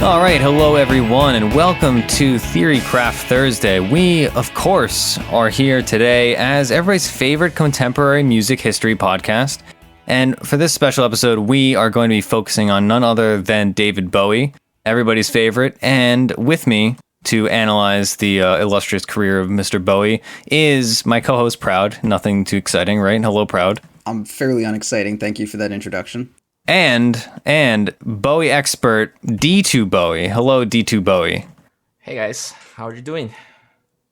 All right, hello everyone, and welcome to Theorycraft Thursday. We, of course, are here today as everybody's favorite contemporary music history podcast. And for this special episode, we are going to be focusing on none other than David Bowie, everybody's favorite. And with me to analyze the illustrious career of Mr. Bowie is my co-host Proud. Nothing too exciting, right? Hello, Proud. I'm fairly unexciting. Thank you for that introduction. And Bowie expert D2BOWIE. Hello, D2BOWIE. Hey guys, how are you doing?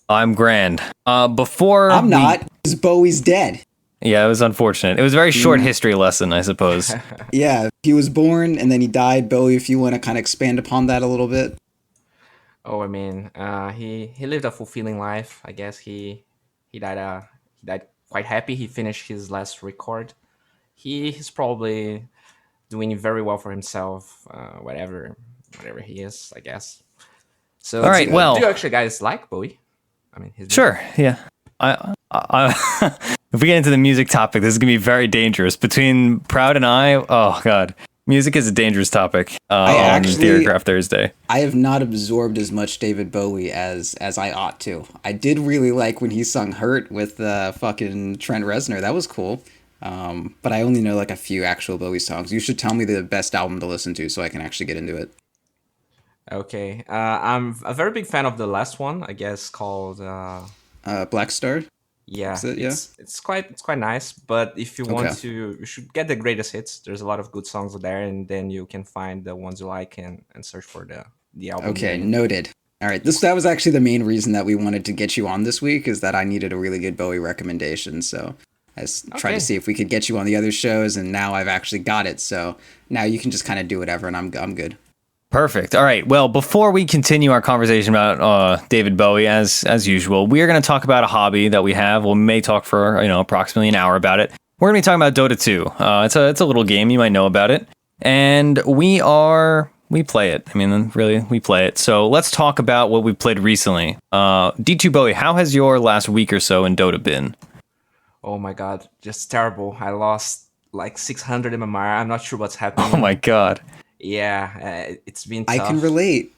I'm grand. I'm not, because Bowie's dead. Yeah, it was unfortunate. It was a very short history lesson, I suppose. Yeah, he was born and then he died. Bowie, if you want to kind of expand upon that a little bit. Oh, I mean, he lived a fulfilling life. I guess he died quite happy. He finished his last record. He's probably doing very well for himself, whatever he is, I guess. So, all right, well, do you actually guys like Bowie? I mean, sure, yeah. I if we get into the music topic, this is gonna be very dangerous. Between Proud and I, oh god, music is a dangerous topic on Theorycraft Thursday. I have not absorbed as much David Bowie as I ought to. I did really like when he sung "Hurt" with fucking Trent Reznor. That was cool. But I only know like a few actual Bowie songs. You should tell me the best album to listen to so I can actually get into it. Okay. I'm a very big fan of the last one, I guess, called Black Star? Yeah. Yeah. It's quite nice, but if you want to, you should get the greatest hits. There's a lot of good songs there, and then you can find the ones you like and search for the album. Okay, noted. All right, that was actually the main reason that we wanted to get you on this week, is that I needed a really good Bowie recommendation, so I tried to see if we could get you on the other shows, and now I've actually got it. So now you can just kind of do whatever, and I'm good. Perfect. All right. Well, before we continue our conversation about David Bowie, as usual, we are going to talk about a hobby that we have. We may talk for approximately an hour about it. We're going to be talking about Dota 2. It's a little game, you might know about it, and we play it. I mean, really, we play it. So let's talk about what we've played recently. D2BOWIE, how has your last week or so in Dota been? Oh my god, just terrible. I lost like 600 MMR. I'm not sure what's happening. Oh my god. Yeah, it's been tough. I can relate.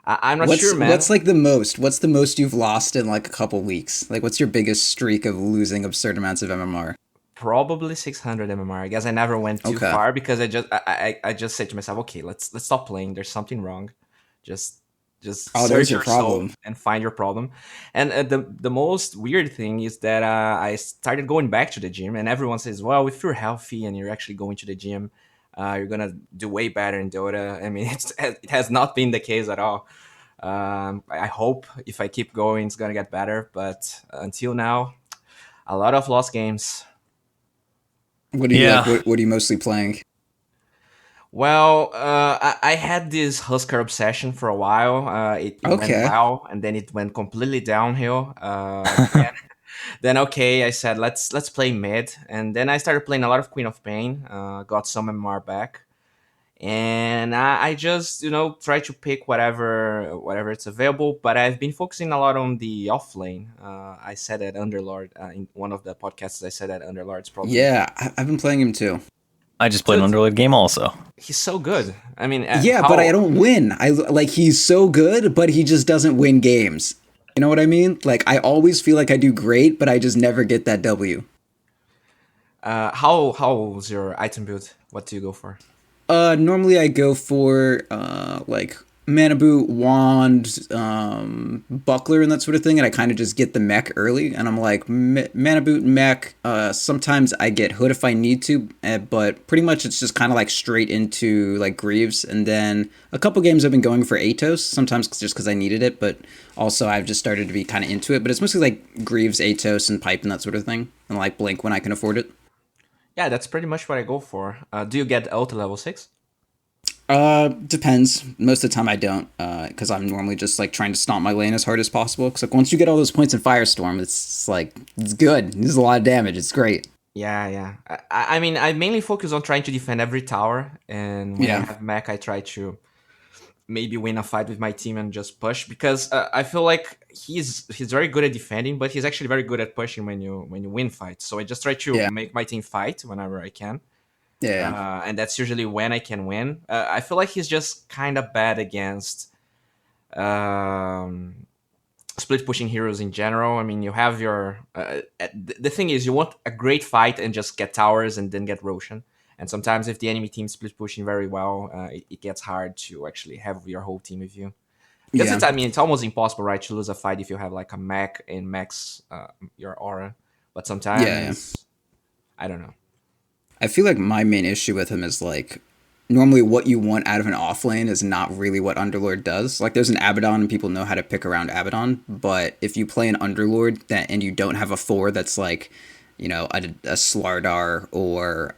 I'm not sure, man. What's like the most? What's the most you've lost in like a couple weeks? Like, what's your biggest streak of losing absurd amounts of MMR? Probably 600 MMR. I guess I never went too far because I just said to myself, okay, let's stop playing. There's something wrong. Just search your problem and find your problem. And the most weird thing is that I started going back to the gym, and everyone says, well, if you're healthy and you're actually going to the gym, you're gonna do way better in Dota. I mean, it has not been the case at all. I hope if I keep going, it's gonna get better. But until now, a lot of lost games. What are you what are you mostly playing? Well, I had this Husker obsession for a while. It went well, and then it went completely downhill. Then I said let's play mid, and then I started playing a lot of Queen of Pain. Got some MMR back, and I just try to pick whatever it's available. But I've been focusing a lot on the off lane. I said that Underlord in one of the podcasts. I said that Underlord's probably I've been playing him too. I just played an Underlord game also. He's so good. I mean, but I don't win. He's so good, but he just doesn't win games. You know what I mean? Like, I always feel like I do great, but I just never get that W. How's your item build? What do you go for? Normally I go for like mana boot, wand, buckler, and that sort of thing, and I kind of just get the mech early, and I'm like mana boot, mech. Sometimes I get hood if I need to, but pretty much it's just kind of like straight into like Greaves, and then a couple games I've been going for Atos, sometimes just because I needed it, but also I've just started to be kind of into it. But it's mostly like Greaves, Atos, and pipe and that sort of thing, and like blink when I can afford it. Yeah, that's pretty much what I go for. Do you get ult level 6? Depends. Most of the time I don't, because I'm normally just like trying to stomp my lane as hard as possible. Because like once you get all those points in Firestorm, it's good. There's a lot of damage. It's great. Yeah. I mean, I mainly focus on trying to defend every tower, and when I have mech, I try to maybe win a fight with my team and just push, because I feel like he's very good at defending, but he's actually very good at pushing when you win fights. So I just try to make my team fight whenever I can. Yeah. And that's usually when I can win. I feel like he's just kind of bad against split pushing heroes in general. I mean, you have your the thing is, you want a great fight and just get towers and then get Roshan. And sometimes if the enemy team split pushing very well, it gets hard to actually have your whole team with you. Because it's almost impossible, right, to lose a fight if you have like a mech and max your aura. But sometimes, I don't know. I feel like my main issue with him is like, normally what you want out of an offlane is not really what Underlord does. Like, there's an Abaddon and people know how to pick around Abaddon, but if you play an Underlord and you don't have a 4 that's like, you know, a Slardar or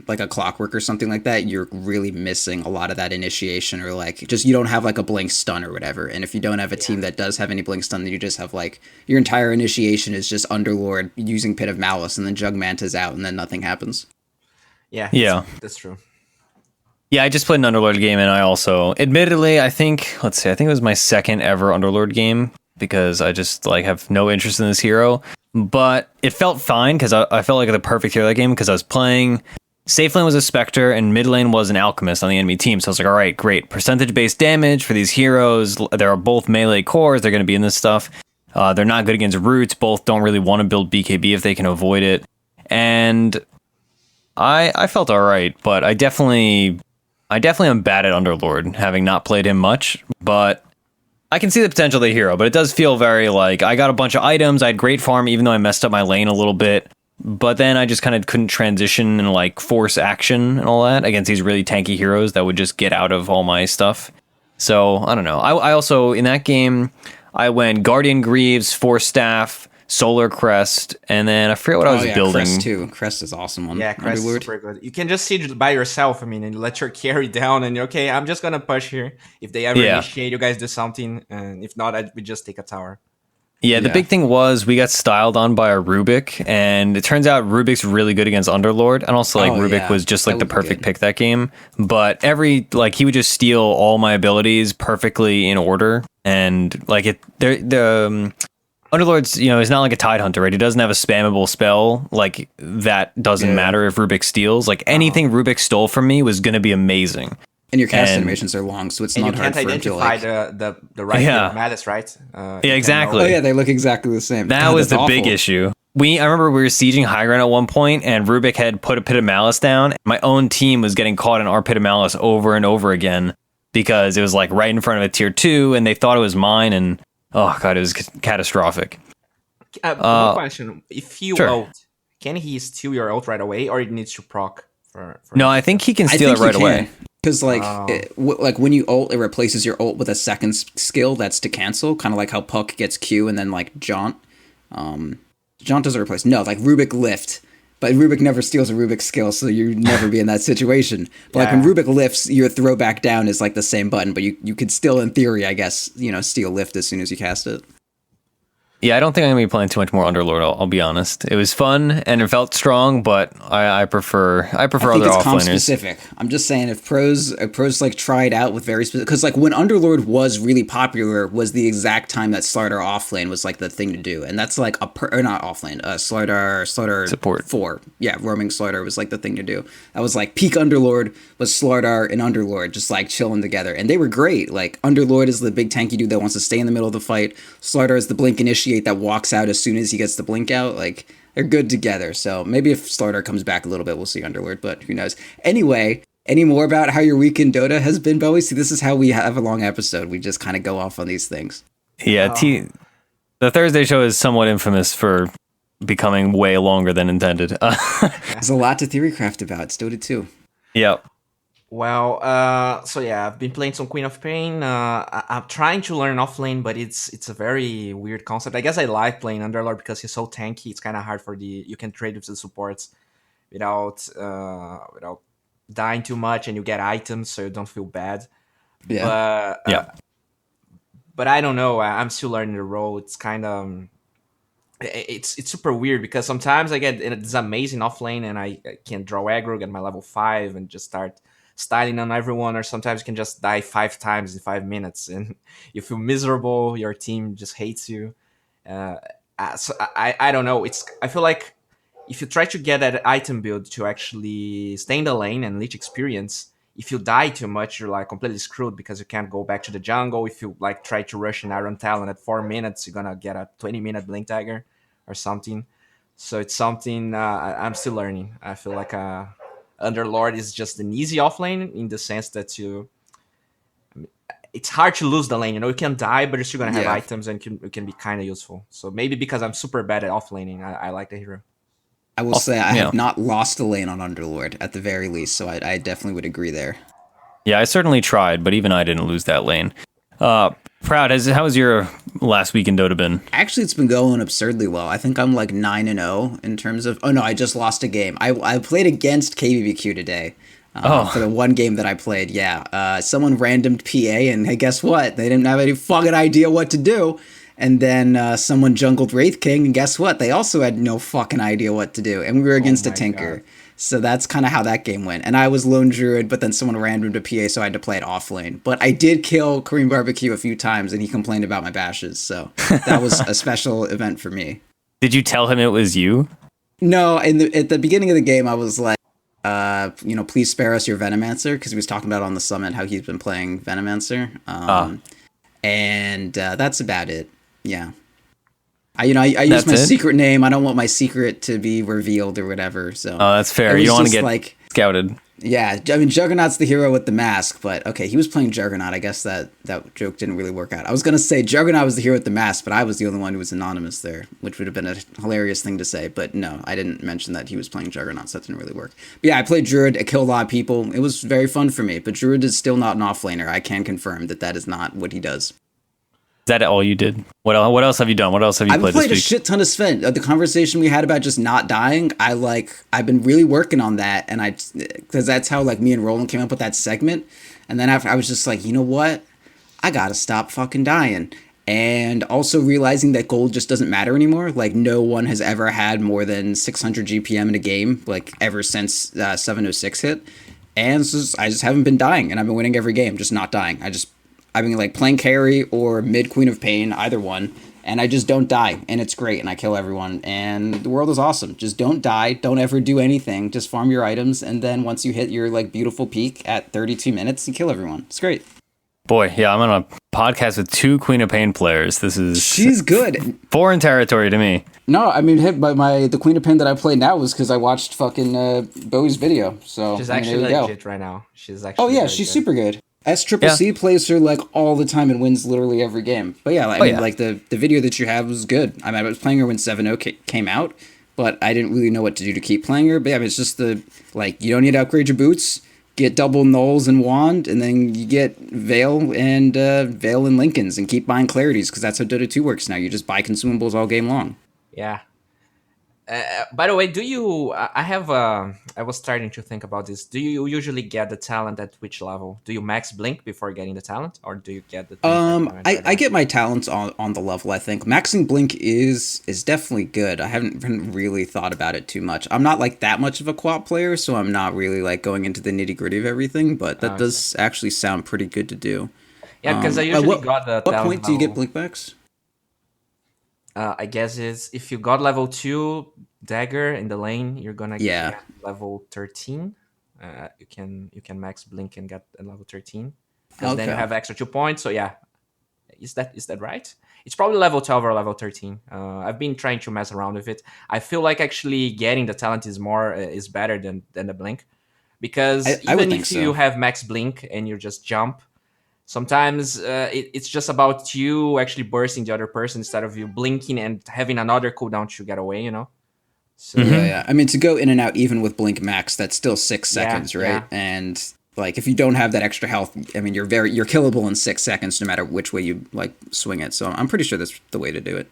like a Clockwork or something like that, you're really missing a lot of that initiation, or like just you don't have like a blink stun or whatever. And if you don't have a team that does have any blink stun, then you just have like your entire initiation is just Underlord using Pit of Malice, and then Jug Manta's out, and then nothing happens. Yeah, that's true. Yeah, I just played an Underlord game, and I also, admittedly, I think it was my second ever Underlord game, because I just like have no interest in this hero. But it felt fine, because I felt like the perfect hero that game, because I was playing, safe lane was a Spectre, and mid lane was an Alchemist on the enemy team. So I was like, all right, great. Percentage-based damage for these heroes. They're both melee cores. They're going to be in this stuff. They're not good against roots. Both don't really want to build BKB if they can avoid it. And I felt all right, but I definitely am bad at Underlord, having not played him much, but I can see the potential of the hero. But it does feel very like, I got a bunch of items, I had great farm, even though I messed up my lane a little bit, but then I just kind of couldn't transition and like force action and all that against these really tanky heroes that would just get out of all my stuff. So, I don't know. I also, in that game, I went Guardian Greaves, Force Staff, Solar Crest, and then I forget what I was building. Crest too. Crest is awesome one. Yeah, Crest is super good. You can just siege by yourself, I mean, and let your carry down, and you're okay, I'm just gonna push here. If they ever initiate, you guys do something, and if not, we just take a tower. Yeah, the big thing was we got styled on by a Rubik, and it turns out Rubik's really good against Underlord, and also like Rubik was just like the perfect pick that game. But he would just steal all my abilities perfectly in order, and like Underlord's, is not like a Tidehunter, right? He doesn't have a spammable spell. Like, that doesn't matter if Rubik steals. Like, anything Rubik stole from me was going to be amazing. And your cast animations are long, so it's not hard for him to, like... you can't identify the right Malice, right? Exactly. Oh, yeah, they look exactly the same. That was the big issue. I remember we were sieging high ground at one point, and Rubik had put a Pit of Malice down. My own team was getting caught in our Pit of Malice over and over again, because it was, like, right in front of a tier 2, and they thought it was mine, and... Oh, God, it was catastrophic. One question. If you ult, can he steal your ult right away, or it needs to proc? No, I think he can steal it right away. Because, like, when you ult, it replaces your ult with a second skill that's to cancel, kind of like how Puck gets Q and then, like, Jaunt. Jaunt doesn't replace... No, like, Rubik Lift. But Rubik never steals a Rubik skill, so you never be in that situation. But like when Rubik lifts, your throwback down is like the same button, but you could still, in theory, I guess, steal lift as soon as you cast it. Yeah, I don't think I'm going to be playing too much more Underlord, I'll be honest. It was fun, and it felt strong, but I prefer other offlaners. Comp specific. I'm just saying, if pros like try it out with very specific... Because like when Underlord was really popular was the exact time that Slardar offlane was like the thing to do. And that's like or not offlane, Slardar support 4. Yeah, roaming Slardar was like the thing to do. That was like peak Underlord was Slardar and Underlord just like chilling together. And they were great. Like Underlord is the big tanky dude that wants to stay in the middle of the fight. Slardar is the blink initiate that walks out as soon as he gets the blink out. Like, they're good together. So maybe if Slardar comes back a little bit, we'll see Underlord, but who knows. Anyway, any more about how your week in Dota has been, Bowie? See, this is how we have a long episode. We just kind of go off on these things. Yeah, the Thursday show is somewhat infamous for becoming way longer than intended. There's a lot to Theorycraft about. It's Dota 2. Yep. Well, I've been playing some Queen of Pain. I'm trying to learn offlane, but it's a very weird concept. I guess I like playing Underlord because he's so tanky. It's kind of hard you can trade with the supports without dying too much, and you get items, so you don't feel bad. Yeah. But I don't know. I'm still learning the role. It's kind of... It's super weird because sometimes I get this amazing offlane and I can draw aggro, get my level 5, and just start styling on everyone, or sometimes you can just die 5 times in 5 minutes and you feel miserable, your team just hates you. So I don't know. I feel like if you try to get that item build to actually stay in the lane and leech experience, if you die too much, you're like completely screwed because you can't go back to the jungle. If you like try to rush an Iron Talon at 4 minutes, you're gonna get a 20-minute Blink Dagger or something. So it's something I'm still learning. I feel like Underlord is just an easy offlane in the sense that it's hard to lose the lane. You can die, but you're still gonna have items and it can be kind of useful. So maybe because I'm super bad at offlaning, I like the hero. I will say I have not lost a lane on Underlord at the very least, so I definitely would agree there. Yeah, I certainly tried, but even I didn't lose that lane. Proud, how has your last week in Dota been? Actually, it's been going absurdly well. I think I'm like 9-0 in terms of... Oh no, I just lost a game. I played against KBBQ today. For the one game that I played, someone randomed PA, and hey, guess what? They didn't have any fucking idea what to do. And then someone jungled Wraith King, and guess what? They also had no fucking idea what to do. And we were against a Tinker. God. So that's kind of how that game went. And I was Lone Druid, but then someone randomed a PA, so I had to play it off lane. But I did kill Korean Barbecue a few times, and he complained about my bashes. So that was a special event for me. Did you tell him it was you? No, at the beginning of the game, I was like, please spare us your Venomancer, because he was talking about on the summit how he's been playing Venomancer. And that's about it. Yeah. I use my secret name. I don't want my secret to be revealed or whatever. So that's fair. You don't want to get scouted. Yeah, I mean, Juggernaut's the hero with the mask, but okay, he was playing Juggernaut. I guess that joke didn't really work out. I was going to say Juggernaut was the hero with the mask, but I was the only one who was anonymous there, which would have been a hilarious thing to say. But no, I didn't mention that he was playing Juggernaut, so that didn't really work. But yeah, I played Druid. I killed a lot of people. It was very fun for me, but Druid is still not an offlaner. I can confirm that is not what he does. Is that all you did? What else have you done? What else have you played this week? I've played a shit ton of Sven. The conversation we had about just not dying, I've been really working on that, and because that's how like me and Roland came up with that segment. And then after I was just like, you know what? I gotta stop fucking dying. And also realizing that gold just doesn't matter anymore. Like no one has ever had more than 600 GPM in a game, like ever since 706 hit. And I just haven't been dying, and I've been winning every game, just not dying. I've been like playing carry or mid Queen of Pain, either one, and I just don't die, and it's great, and I kill everyone, and the world is awesome. Just don't die, don't ever do anything, just farm your items, and then once you hit your like beautiful peak at 32 minutes, you kill everyone. It's great. Boy, yeah, I'm on a podcast with 2 Queen of Pain players. She's good. Foreign territory to me. No, I mean, the Queen of Pain that I play now was because I watched fucking Bowie's video. So she's actually legit right now. She's actually. Oh yeah, she's super good. SCCC plays her like all the time and wins literally every game. But yeah, I mean, like the video that you have was good. I mean, I was playing her when 7.0 came out, but I didn't really know what to do to keep playing her. But yeah, I mean, it's just you don't need to upgrade your boots, get double nulls and wand, and then you get Veil and Lincolns, and keep buying clarities, because that's how Dota 2 works now. You just buy consumables all game long. Yeah. By the way, I was starting to think about this. Do you usually get the talent at which level? Do you max Blink before getting the talent, or do you get the I get my talents on the level, I think. Maxing Blink is definitely good. I haven't really thought about it too much. I'm not like that much of a co-op player, so I'm not really like going into the nitty-gritty of everything, but that does actually sound pretty good to do. Yeah, because I usually got the what point do you get Blink max? I guess is if you got level 2 dagger in the lane, you're gonna get level 13. You can max Blink and get a level 13. Because then you have extra 2 points. So yeah, is that right? It's probably level 12 or level 13. I've been trying to mess around with it. I feel like actually getting the talent is better than the Blink, because even if you have max Blink and you just jump, sometimes it's just about you actually bursting the other person instead of you blinking and having another cooldown to get away, So, yeah. I mean, to go in and out even with Blink max, that's still 6 seconds, right? Yeah. And like if you don't have that extra health, I mean, you're killable in 6 seconds no matter which way you like swing it. So I'm pretty sure that's the way to do it.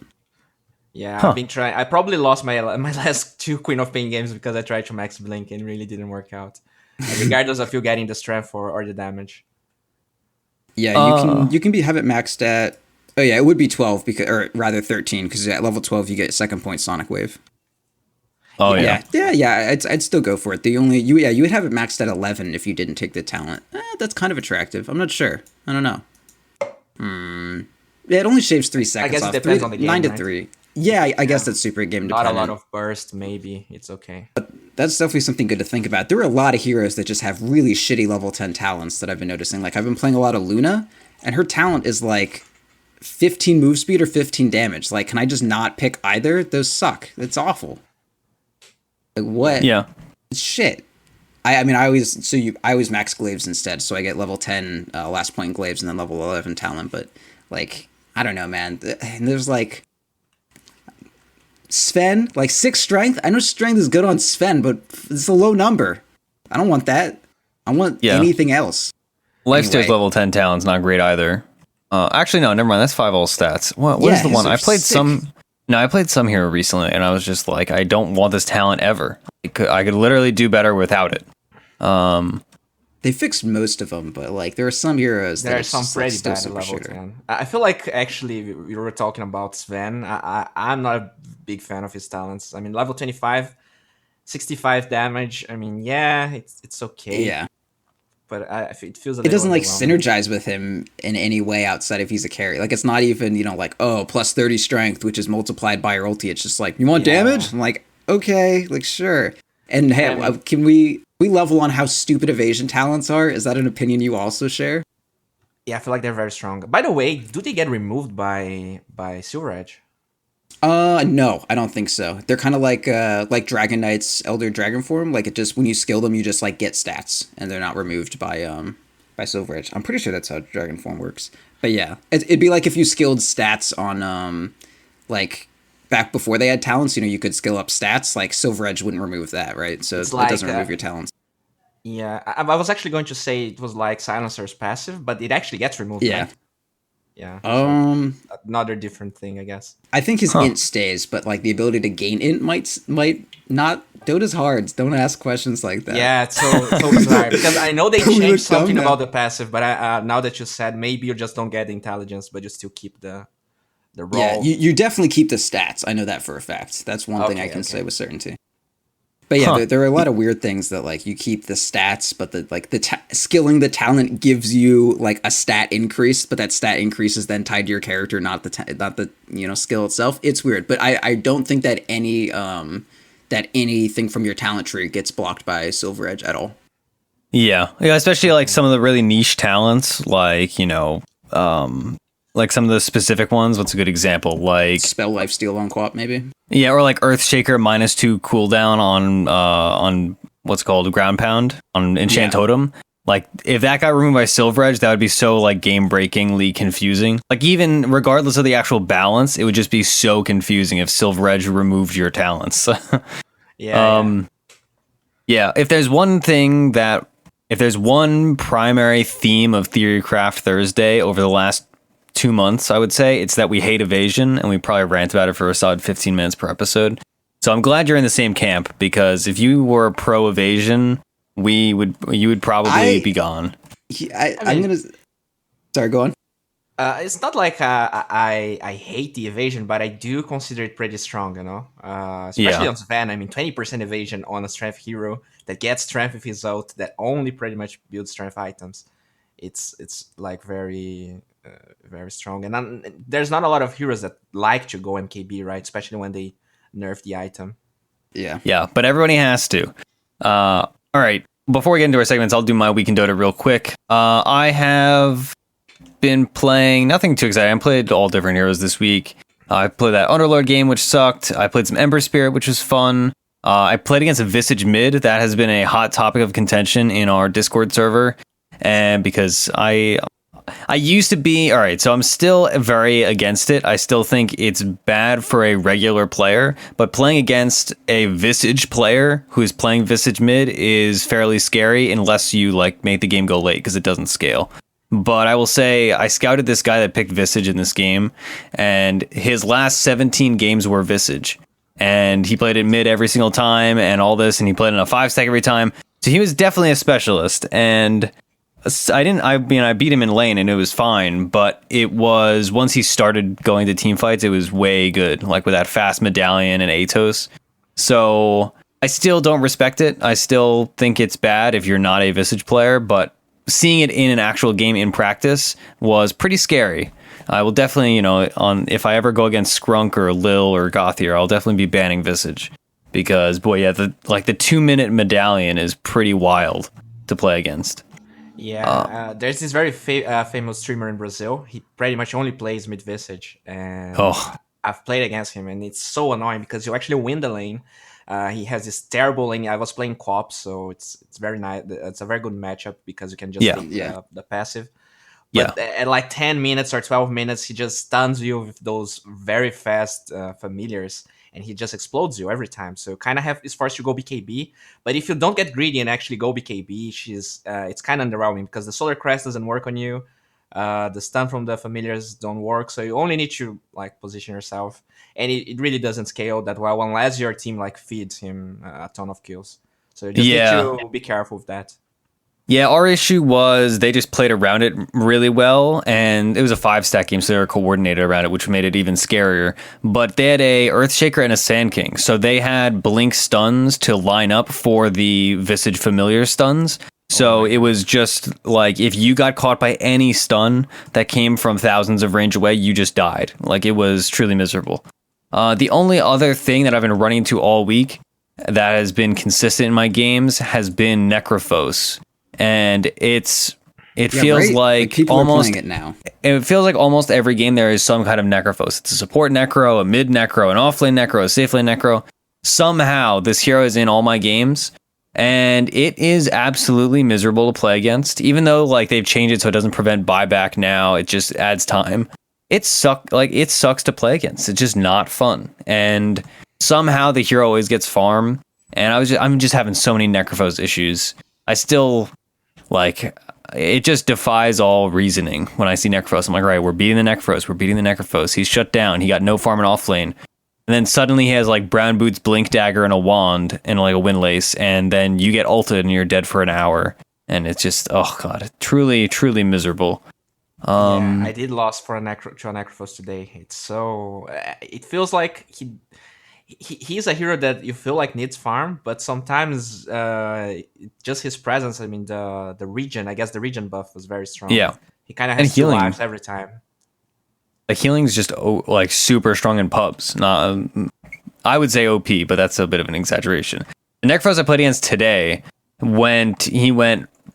Yeah, I've been trying. I probably lost my last 2 Queen of Pain games because I tried to max Blink and really didn't work out, regardless of you getting the strength or the damage. Yeah, you can have it maxed at. Oh yeah, it would be 12 or rather 13, because at level 12 you get second point Sonic Wave. Oh yeah. I'd still go for it. You would have it maxed at 11 if you didn't take the talent. That's kind of attractive. I'm not sure. I don't know. Yeah, it only shaves 3 seconds. I guess off. It depends on the game. 9 to 3. Yeah, I guess that's super game dependent. Not a lot of burst, maybe. It's okay. But that's definitely something good to think about. There are a lot of heroes that just have really shitty level 10 talents that I've been noticing. Like, I've been playing a lot of Luna, and her talent is like 15 move speed or 15 damage. Like, can I just not pick either? Those suck. It's awful. Like, what? Yeah. Shit. I mean, I always max glaives instead, so I get level 10 last point glaives and then level 11 talent, but, like, I don't know, man. And there's, like, Sven, like 6 strength. I know strength is good on Sven, but it's a low number. I don't want that. I want anything else. Lifesteal's level 10 talent's not great either. Actually, no, never mind. That's 5 all stats. What is the one? I played sick. I played some hero recently, and I was just like, I don't want this talent ever. I could literally do better without it. They fixed most of them, but like there are some heroes. There are some pretty bad at level 10. I feel like actually we were talking about Sven. I'm not a big fan of his talents. I mean, level 25, 65 damage. I mean, yeah, it's okay. Yeah. But it feels it doesn't like synergize with him in any way outside if he's a carry. Like it's not even, like, oh, plus 30 strength, which is multiplied by your ulti. It's just like, you want damage? I'm like, okay, like sure. And hey, can we level on how stupid evasion talents are? Is that an opinion you also share? Yeah, I feel like they're very strong. By the way, do they get removed by Silver Edge? No, I don't think so. They're kind of like Dragon Knight's Elder Dragon form. Like it just when you skill them, you just like get stats, and they're not removed by Silver Edge. I'm pretty sure that's how Dragon form works. But yeah, it'd be like if you skilled stats on like back before they had talents. You could skill up stats. Like Silver Edge wouldn't remove that, right? So it doesn't remove your talents. Yeah, I was actually going to say it was like Silencer's passive, but it actually gets removed. Yeah. Right? Yeah. So another different thing, I guess. I think his int stays, but like the ability to gain int might not. Dota's hard. Don't ask questions like that. Yeah, it's so bizarre because I know they changed something about the passive, but now that you said, maybe you just don't get the intelligence, but you still keep the roll. Yeah, you definitely keep the stats. I know that for a fact. That's one thing I can say with certainty. But yeah, there are a lot of weird things that like you keep the stats, but skilling the talent gives you like a stat increase, but that stat increase is then tied to your character, not the skill itself. It's weird, but I don't think that anything from your talent tree gets blocked by Silver Edge at all. Yeah, especially like some of the really niche talents, like like some of the specific ones. What's a good example? Like Spell Lifesteal on Co-op, maybe. Yeah, or like Earthshaker -2 cooldown on what's called Ground Pound on Enchant Totem. Like if that got removed by Silver Edge, that would be so like game breakingly confusing. Like even regardless of the actual balance, it would just be so confusing if Silver Edge removed your talents. Yeah. If there's one primary theme of Theorycraft Thursday over the last 2 months, I would say it's that we hate evasion, and we probably rant about it for a solid 15 minutes per episode. So I'm glad you're in the same camp, because if you were pro evasion, you would probably be gone. Sorry, go on. It's not like I hate the evasion, but I do consider it pretty strong, especially on Sven. I mean, 20% evasion on a strength hero that gets strength with his ult, that only pretty much builds strength items. It's like very very strong, and there's not a lot of heroes that like to go MKB, right? Especially when they nerf the item. Yeah, but everybody has to. All right, before we get into our segments, I'll do my week in Dota real quick. I have been playing nothing too exciting. I played all different heroes this week. I played that Underlord game, which sucked. I played some Ember Spirit, which was fun. I played against a Visage mid. That has been a hot topic of contention in our Discord server, and because I used to be, all right, so I'm still very against it. I still think it's bad for a regular player, but playing against a Visage player who's playing Visage mid is fairly scary unless you like make the game go late, because it doesn't scale. But I will say I scouted this guy that picked Visage in this game, and his last 17 games were Visage. And he played it mid every single time and all this, and he played in a 5-stack every time. So he was definitely a specialist, and I beat him in lane and it was fine, but it was once he started going to team fights, it was way good, like with that fast medallion and Atos. So I still don't respect it. I still think it's bad if you're not a Visage player, but seeing it in an actual game in practice was pretty scary. I will definitely, if I ever go against Skrunk or Lil or Gothier, I'll definitely be banning Visage. Because, boy, yeah, the 2-minute medallion is pretty wild to play against. Yeah, there's this very famous streamer in Brazil. He pretty much only plays mid Visage. And I've played against him, and it's so annoying because you actually win the lane. He has this terrible lane. I was playing co-op, so it's very nice. It's a very good matchup because you can just take the passive. But at like 10 minutes or 12 minutes, he just stuns you with those very fast familiars, and he just explodes you every time. So kind of is forced to go BKB. But if you don't get greedy and actually go BKB, it's kind of underwhelming because the Solar Crest doesn't work on you. The stun from the familiars don't work, so you only need to like position yourself, and it really doesn't scale that well unless your team like feeds him a ton of kills. So you just need to be careful with that. Yeah, our issue was they just played around it really well, and it was a 5-stack game, so they were coordinated around it, which made it even scarier. But they had a Earthshaker and a Sand King, so they had blink stuns to line up for the Visage familiar stuns. So it was just like if you got caught by any stun that came from thousands of range away, you just died. Like it was truly miserable. The only other thing that I've been running into all week that has been consistent in my games has been Necrophos. And it feels like people almost are playing it now. It feels like almost every game there is some kind of Necrophos. It's a support Necro, a mid Necro, an offlane Necro, a safe lane Necro. Somehow this hero is in all my games, and it is absolutely miserable to play against. Even though like they've changed it so it doesn't prevent buyback now, it just adds time. It sucks to play against. It's just not fun. And somehow the hero always gets farm, and I'm just having so many Necrophos issues. I still it just defies all reasoning when I see Necrophos. I'm like, right, we're beating the Necrophos. He's shut down. He got no farm and off lane. And then suddenly he has like Brown Boots, Blink Dagger, and a wand and like a Windlace. And then you get ulted and you're dead for an hour. And it's just, oh god, truly, truly miserable. I did lost to a Necrophos today. It's so, it feels like he's a hero that you feel like needs farm, but sometimes just his presence. I mean, the regen. I guess the regen buff was very strong. Yeah, he kind of has 2 lives every time. The healing's just like super strong in pubs. Not, I would say OP, but that's a bit of an exaggeration. The Necrophos I played against today went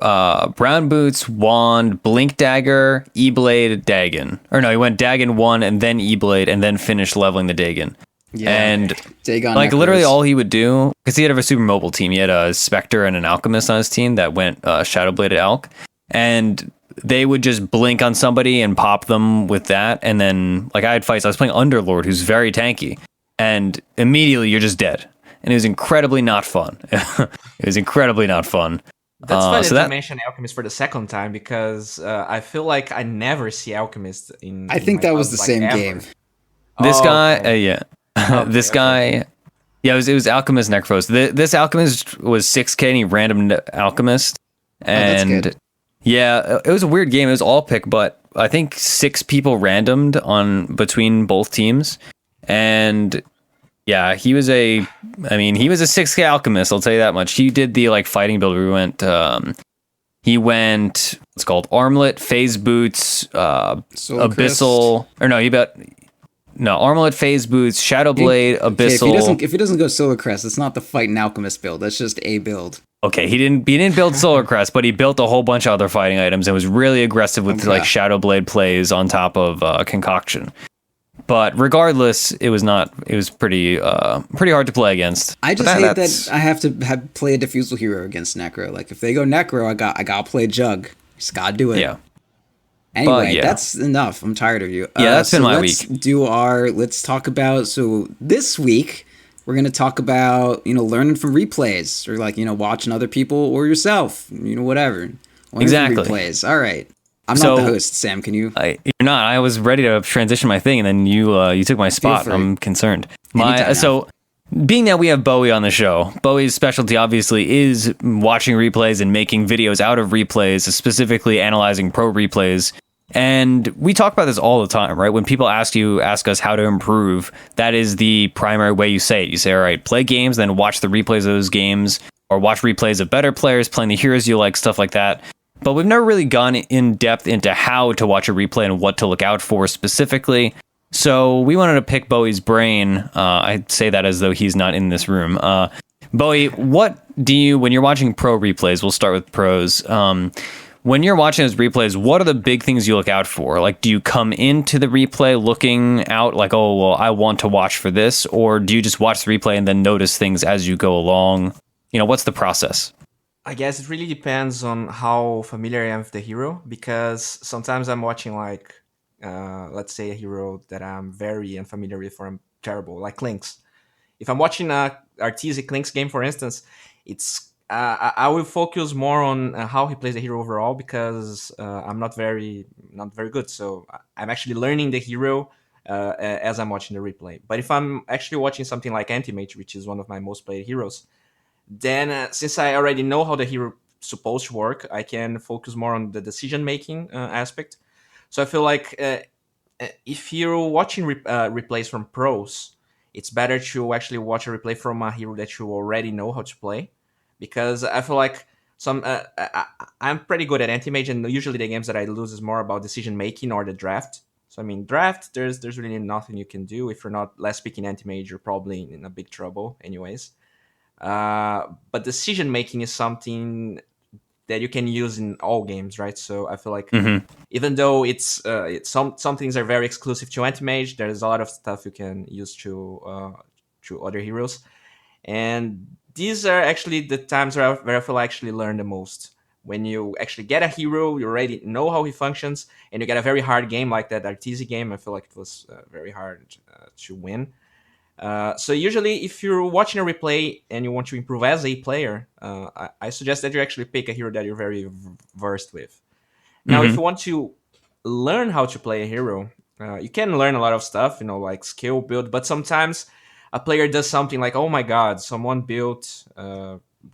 Brown Boots, Wand, Blink Dagger, E-Blade, Dagon. Or no, he went Dagon 1 and then E-Blade and then finished leveling the Dagon. Yeah, and Dagon like Necros. Literally all he would do, because he had a super mobile team. He had a Spectre and an Alchemist on his team that went Shadowbladed Alch, and they would just blink on somebody and pop them with that. And then like I had fights, I was playing Underlord, who's very tanky, and immediately you're just dead. And it was incredibly not fun. It was incredibly not fun. That's funny to mention Alchemist for the second time, because I feel like I never see Alchemist in. I think that was the same game. This guy, yeah. This guy, yeah, it was Alchemist Necrophos. This Alchemist was 6k and he random Alchemist. And that's good. Yeah, it was a weird game. It was all pick, but I think 6 people randomed between both teams. And yeah, he was a 6k Alchemist, I'll tell you that much. He did the like fighting build where he went what's called Armlet, Phase Boots, Abyssal, or no, Armlet, Phase Boots, Shadowblade, Abyssal. If he doesn't go Solar Crest, it's not the Fight and Alchemist build. That's just a build. Okay, he didn't build Solar Crest, but he built a whole bunch of other fighting items and was really aggressive with like Shadowblade plays on top of Concoction. But regardless, it was pretty hard to play against. I just hate that I have to play a Diffusal hero against Necro. Like if they go Necro, I gotta play Jug. Just gotta do it. Yeah. Anyway, that's enough. I'm tired of you. Yeah, that's been my week. Let's talk about, so this week, we're going to talk about, learning from replays, or like, watching other people or yourself, whatever. Exactly. From replays. All right. I'm not the host, Sam. Can you? You're not. I was ready to transition my thing, and then you took my spot. I'm concerned. Being that we have Bowie on the show, Bowie's specialty obviously is watching replays and making videos out of replays, specifically analyzing pro replays. And we talk about this all the time, right? When people ask us how to improve, that is the primary way you say it. You say, all right, play games, then watch the replays of those games, or watch replays of better players playing the heroes you like, stuff like that. but we've never really gone in depth into how to watch a replay and what to look out for specifically. So we wanted to pick Bowie's brain. I say that as though he's not in this room. Bowie, what do you, when you're watching pro replays, we'll start with pros. When you're watching those replays, what are the big things you look out for? Like, do you come into the replay looking out like, oh, well, I want to watch for this? Or do you just watch the replay and then notice things as you go along? What's the process? I guess it really depends on how familiar I am with the hero, because sometimes I'm watching like, let's say a hero that I'm very unfamiliar with or I'm terrible, like Lynx. If I'm watching a Arteezy Lynx game, for instance, it's I will focus more on how he plays the hero overall, because I'm not very good. So I'm actually learning the hero as I'm watching the replay. But if I'm actually watching something like Anti-Mage, which is one of my most played heroes, then since I already know how the hero is supposed to work, I can focus more on the decision-making aspect. So I feel like if you're watching replays from pros, it's better to actually watch a replay from a hero that you already know how to play. Because I feel like I'm pretty good at Anti-Mage, and usually the games that I lose is more about decision-making or the draft. So, I mean, draft, there's really nothing you can do. If you're not last picking Anti-Mage, you're probably in a big trouble anyways. But decision-making is something that you can use in all games, right? So I feel like even though it's some things are very exclusive to Anti-Mage, there's a lot of stuff you can use to other heroes. And these are actually the times where I feel I actually learn the most. When you actually get a hero, you already know how he functions, and you get a very hard game like that Arteezy game. I feel like it was very hard to win. So usually, if you're watching a replay and you want to improve as a player, I suggest that you actually pick a hero that you're very versed with. Now, if you want to learn how to play a hero, you can learn a lot of stuff, like skill build, but sometimes a player does something like, oh my god, someone built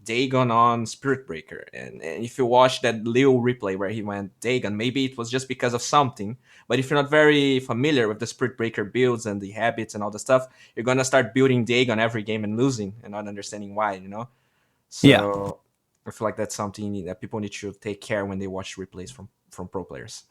Dagon on Spirit Breaker. And if you watch that Leo replay where he went Dagon, maybe it was just because of something. But if you're not very familiar with the Spirit Breaker builds and the habits and all the stuff, you're going to start building Dagon every game and losing and not understanding why, So yeah. I feel like that's something that people need to take care when they watch replays from pro players.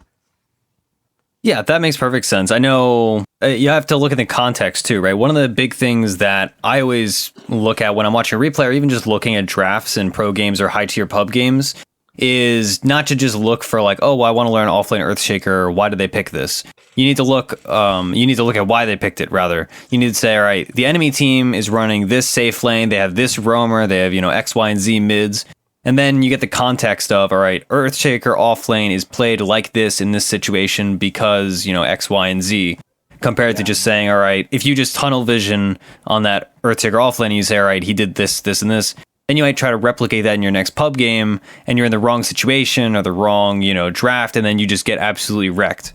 Yeah, that makes perfect sense. I know you have to look at the context too, right? One of the big things that I always look at when I'm watching a replay, or even just looking at drafts in pro games or high tier pub games, is not to just look for like, oh, well, I want to learn offlane Earthshaker. Why did they pick this? You need to look. You need to look at why they picked it. Rather, you need to say, all right, the enemy team is running this safe lane. They have this roamer. They have X, Y, and Z mids. And then you get the context of, all right, Earthshaker offlane is played like this in this situation because, X, Y, and Z, compared to just saying, all right, if you just tunnel vision on that Earthshaker offlane and you say, all right, he did this, this, and this, then you might try to replicate that in your next pub game and you're in the wrong situation or the wrong, draft, and then you just get absolutely wrecked.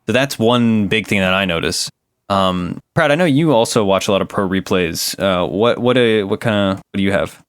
So that's one big thing that I notice. Proud, I know you also watch a lot of pro replays. What do you have?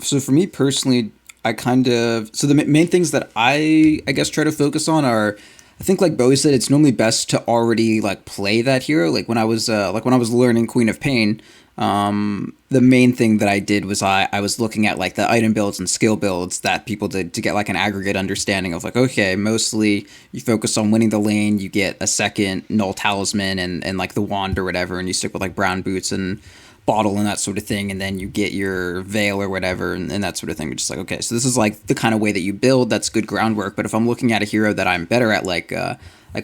So for me personally, so the main things that I guess try to focus on are, I think like Bowie said, it's normally best to already like play that hero. Like when I was learning Queen of Pain, the main thing that I did was I was looking at like the item builds and skill builds that people did to get like an aggregate understanding of like, okay, mostly you focus on winning the lane, you get a second null talisman and like the wand or whatever, and you stick with like brown boots and bottle and that sort of thing, and then you get your veil or whatever and that sort of thing. We're just like, okay, so this is like the kind of way that you build, that's good groundwork. But if I'm looking at a hero that I'm better at, like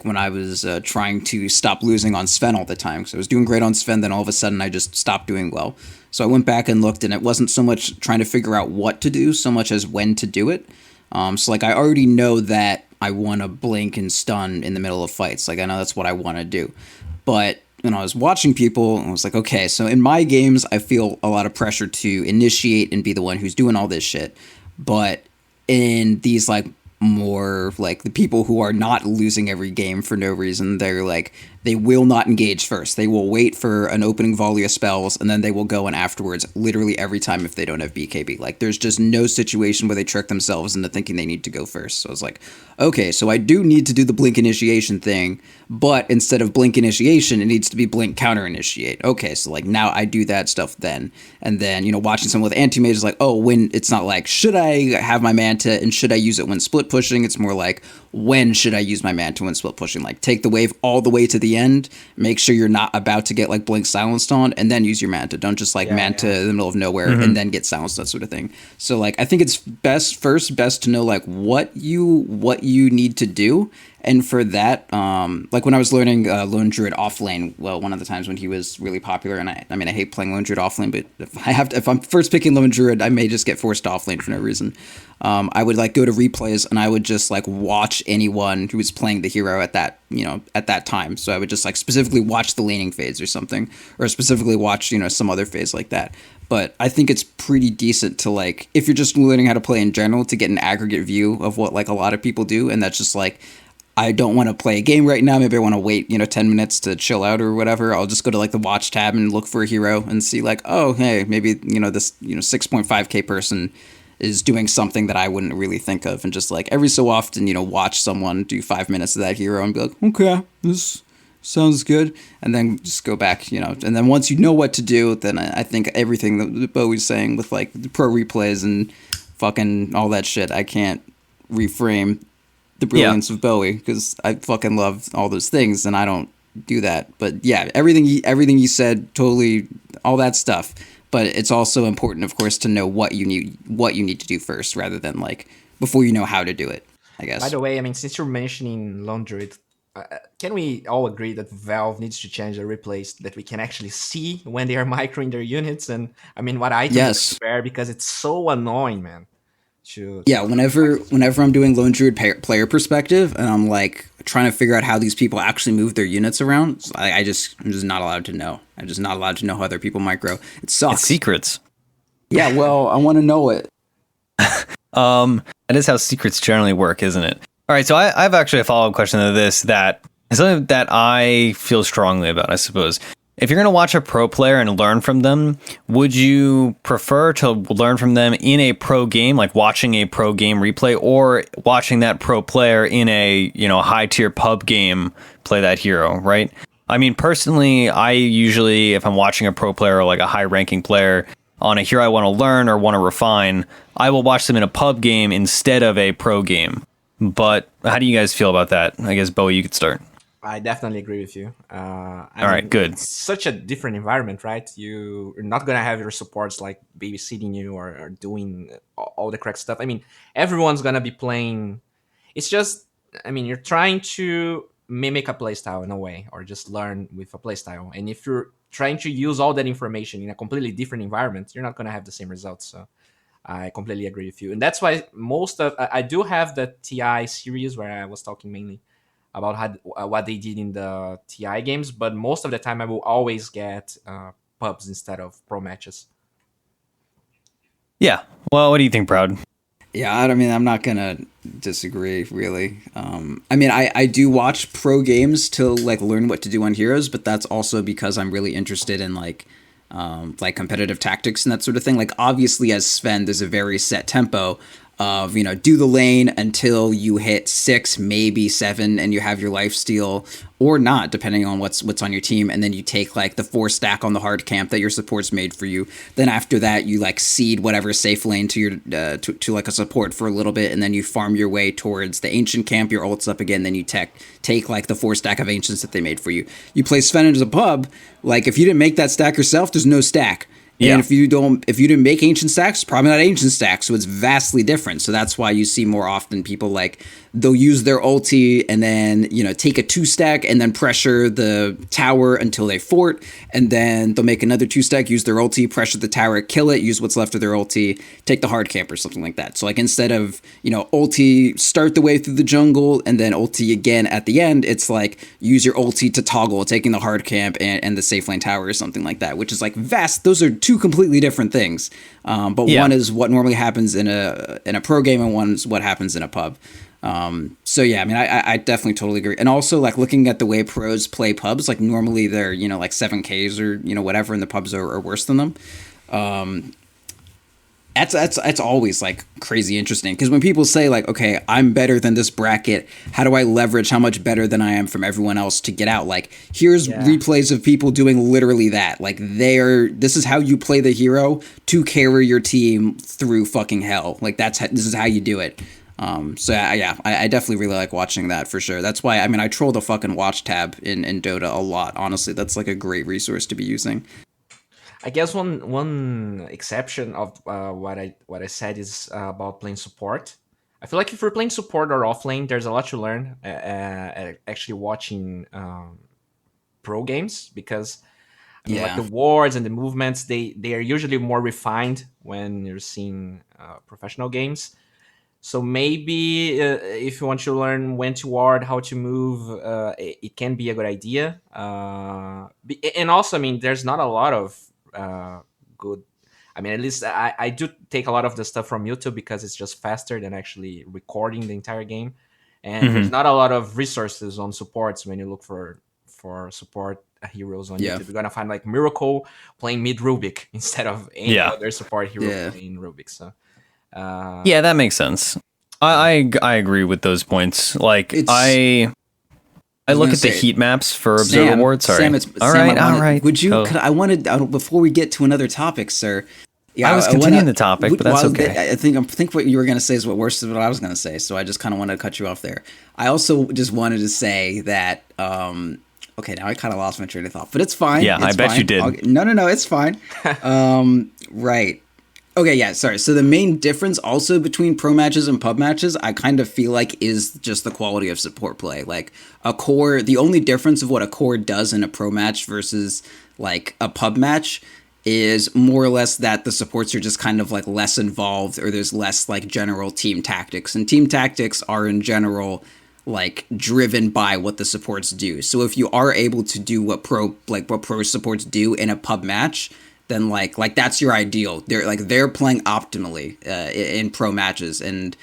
when I was trying to stop losing on Sven all the time, because I was doing great on Sven, then all of a sudden I just stopped doing well. So I went back and looked, and it wasn't so much trying to figure out what to do so much as when to do it. So like I already know that I want to blink and stun in the middle of fights. Like I know that's what I want to do. But when I was watching people, I was like, okay, so in my games, I feel a lot of pressure to initiate and be the one who's doing all this shit. But in these, like, more, like, the people who are not losing every game for no reason, they're, like, they will not engage first. They will wait for an opening volley of spells, and then they will go in afterwards literally every time if they don't have BKB. Like, there's just no situation where they trick themselves into thinking they need to go first. So I was like, okay, so I do need to do the blink initiation thing, but instead of blink initiation, it needs to be blink counter initiate. Okay, so like now I do that stuff then. And then, you know, watching someone with anti-mage is like, oh, when it's not like, should I have my Manta and should I use it when split pushing? It's more like, when should I use my Manta when split pushing? Like, take the wave all the way to the end, make sure you're not about to get like blink silenced on, and then use your Manta. Don't just like Manta in the middle of nowhere and then get silenced, that sort of thing. So like, I think it's best to know like what you need to do. And for that, like when I was learning Lone Druid offlane, well, one of the times when he was really popular, and I mean, I hate playing Lone Druid offlane, but if I'm first picking Lone Druid, I may just get forced to offlane for no reason. I would like go to replays and I would just like watch anyone who was playing the hero at that, you know, at that time. So I would just like specifically watch the laning phase or something, or specifically watch, you know, some other phase like that. But I think it's pretty decent to like, if you're just learning how to play in general, to get an aggregate view of what like a lot of people do. And that's just like, I don't want to play a game right now. Maybe I want to wait, you know, 10 minutes to chill out or whatever. I'll just go to like the watch tab and look for a hero and see like, oh, hey, maybe, you know, this, you know, 6.5K person is doing something that I wouldn't really think of. And just like every so often, you know, watch someone do 5 minutes of that hero and be like, okay, this sounds good. And then just go back, you know, and then once you know what to do, then I think everything that Bowie's saying with like the pro replays and fucking all that shit, I can't reframe the brilliance of Bowie, because I fucking love all those things and I don't do that. But yeah, everything you said, totally, all that stuff. But it's also important, of course, to know what you need to do first, rather than like before you know how to do it, I guess. By the way, I mean, since you're mentioning Lone Druid, can we all agree that Valve needs to change the replays that we can actually see when they are microing their units? And I mean, what items are fair, because it's so annoying, man. Yeah, whenever I'm doing Lone Druid player perspective and I'm like trying to figure out how these people actually move their units around, I'm just not allowed to know. I'm just not allowed to know how other people micro. It sucks. It's secrets. Yeah, well, I want to know it. That is how secrets generally work, isn't it? All right, so I've actually a follow-up question to this that is something that I feel strongly about, I suppose. If you're going to watch a pro player and learn from them, would you prefer to learn from them in a pro game, like watching a pro game replay, or watching that pro player in a, you know, high tier pub game play that hero, right? I mean, personally, I usually, if I'm watching a pro player or like a high ranking player on a hero I want to learn or want to refine, I will watch them in a pub game instead of a pro game. But how do you guys feel about that? I guess, Bowie, you could start. I definitely agree with you. All right, good. It's such a different environment, right? You're not going to have your supports like babysitting you or doing all the correct stuff. I mean, everyone's going to be playing. It's just, I mean, you're trying to mimic a playstyle in a way, or just learn with a playstyle. And if you're trying to use all that information in a completely different environment, you're not going to have the same results. So I completely agree with you. And that's why I do have the TI series where I was talking mainly about how, what they did in the TI games, but most of the time I will always get pubs instead of pro matches. Yeah. Well, what do you think, Proud? Yeah, I mean, I'm not gonna disagree, really. I mean, I do watch pro games to like learn what to do on heroes, but that's also because I'm really interested in like competitive tactics and that sort of thing. Like, obviously, as Sven, there's a very set tempo of, you know, do the lane until you hit 6, maybe 7, and you have your lifesteal, or not, depending on what's on your team, and then you take like the 4 stack on the hard camp that your support's made for you. Then after that, you like seed whatever safe lane to your to like a support for a little bit, and then you farm your way towards the ancient camp. Your ult's up again, then you take like the 4 stack of ancients that they made for you. You play Sven as a pub. Like, if you didn't make that stack yourself, there's no stack. Yeah. And if you didn't make ancient stacks, probably not ancient stacks, so it's vastly different. So that's why you see more often people like they'll use their ulti and then, you know, take a 2 stack and then pressure the tower until they fort, and then they'll make another 2 stack, use their ulti, pressure the tower, kill it, use what's left of their ulti, take the hard camp or something like that. So like, instead of, you know, ulti start the way through the jungle and then ulti again at the end, it's like use your ulti to toggle taking the hard camp and the safe lane tower or something like that, which is like vast. Those are 2 completely different things. But one is what normally happens in a pro game, and one's what happens in a pub. So yeah, I mean, I definitely totally agree. And also like looking at the way pros play pubs, like normally they're, you know, like 7Ks or, you know, whatever, and the pubs are worse than them. That's always like crazy interesting, because when people say like, okay, I'm better than this bracket, how do I leverage how much better than I am from everyone else to get out? Like, here's replays of people doing literally that. Like, this is how you play the hero to carry your team through fucking hell. Like, this is how you do it. So yeah, I definitely really like watching that for sure. That's why, I mean, I troll the fucking watch tab in Dota a lot. Honestly, that's like a great resource to be using. I guess one exception of what I said is about playing support. I feel like if you're playing support or offlane, there's a lot to learn actually watching pro games, because I mean, like the wards and the movements, they are usually more refined when you're seeing professional games. So maybe if you want to learn when to ward, how to move, it can be a good idea. And also, I mean, there's not a lot of good. I mean, at least I do take a lot of the stuff from YouTube because it's just faster than actually recording the entire game. And there's not a lot of resources on supports when you look for support heroes on YouTube. You're gonna find like Miracle playing mid Rubik instead of any other support hero playing Rubik. So yeah, that makes sense. I agree with those points. Like I look at the heat maps for Observer Ward. Sorry. Sam, all right. Would you? I wanted before we get to another topic, sir. Yeah, I was continuing the topic, but that's okay. I think what you were going to say is worse than what I was going to say, so I just kind of wanted to cut you off there. I also just wanted to say that. Okay, now I kind of lost my train of thought, but it's fine. Yeah, I bet you did. No, it's fine. Right. Okay, yeah, sorry. So the main difference also between pro matches and pub matches, I kind of feel like, is just the quality of support play. Like a core, the only difference of what a core does in a pro match versus like a pub match is more or less that the supports are just kind of like less involved, or there's less like general team tactics. And team tactics are in general like driven by what the supports do. So if you are able to do what pro supports do in a pub match, then like that's your ideal. They're playing optimally in pro matches, and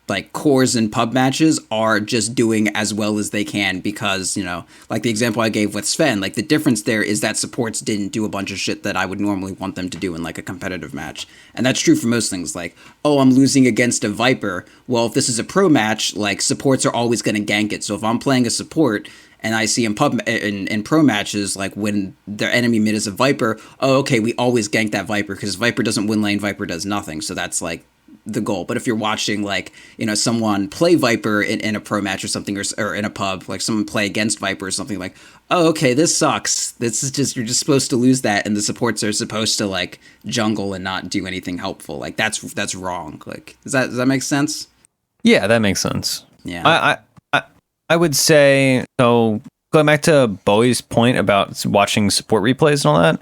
like cores in pub matches are just doing as well as they can because, you know, like the example I gave with Sven, like the difference there is that supports didn't do a bunch of shit that I would normally want them to do in like a competitive match. And that's true for most things. Like, oh, I'm losing against a Viper. Well, if this is a pro match, like supports are always going to gank it. So if I'm playing a support and I see in pro matches, like when their enemy mid is a Viper, oh, okay, we always gank that Viper because Viper doesn't win lane, Viper does nothing. So that's like the goal. But if you're watching, like, you know, someone play Viper in a pro match or something, or in a pub, like someone play against Viper or something, like, oh, okay, this sucks. This is just, you're just supposed to lose that, and the supports are supposed to like jungle and not do anything helpful. Like that's wrong. Like, does that make sense? Yeah, that makes sense. Yeah. I would say, so going back to Bowie's point about watching support replays and all that,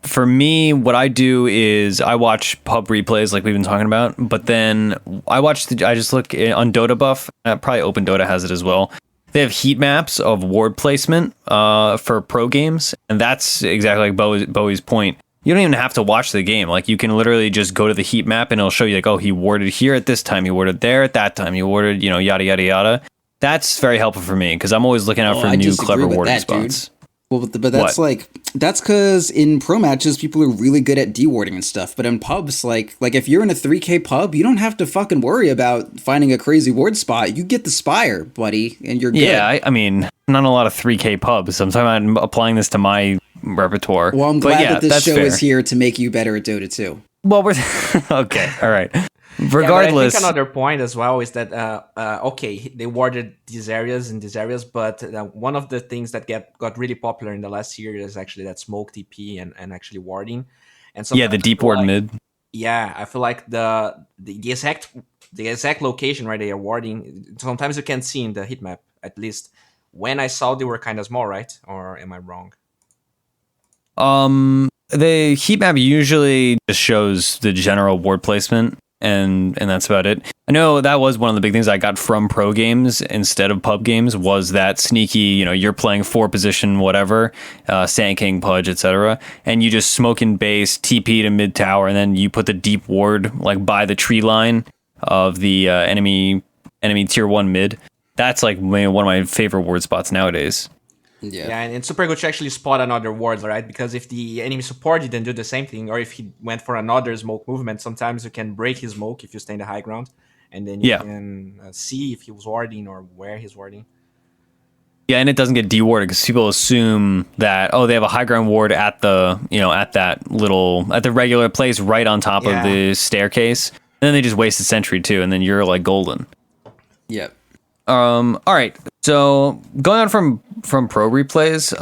for me, what I do is I watch pub replays like we've been talking about, but then I just look on Dota Buff, probably Open Dota has it as well. They have heat maps of ward placement for pro games, and that's exactly like Bowie's point. You don't even have to watch the game. Like, you can literally just go to the heat map and it'll show you like, oh, he warded here at this time, he warded there at that time, he warded, you know, yada, yada, yada. That's very helpful for me because I'm always looking out for new clever warding spots. Well, but that's that's because in pro matches, people are really good at dewarding and stuff. But in pubs, like if you're in a 3K pub, you don't have to fucking worry about finding a crazy ward spot. You get the Spire, buddy, and you're good. Yeah, I mean, not a lot of 3K pubs. I'm talking about applying this to my repertoire. Well, I'm glad that this show is here to make you better at Dota 2. Well, we're okay. All right. Regardless, I think another point as well is that okay, they warded these areas and these areas, but one of the things that got really popular in the last year is actually that smoke TP and actually warding. And so the deep ward mid. Yeah, I feel like the exact location where they are warding, sometimes you can see in the heat map. At least when I saw, they were kind of small, right? Or am I wrong? The heat map usually just shows the general ward placement. And that's about it. I know that was one of the big things I got from pro games instead of pub games, was that sneaky, you know, you're playing 4 position, whatever, Sand King, Pudge, etc. And you just smoke in base, TP to mid tower, and then you put the deep ward like by the tree line of the enemy enemy tier 1 mid. That's like one of my favorite ward spots nowadays. Yeah, and it's super good to actually spot another ward, right? Because if the enemy support didn't do the same thing, or if he went for another smoke movement, sometimes you can break his smoke if you stay in the high ground, and then you can see if he was warding or where he's warding. Yeah, and it doesn't get dewarded because people assume that they have a high ground ward at the at the regular place right on top of the staircase, and then they just waste a sentry too, and then you're like golden. Yep. All right. So going on from pro replays,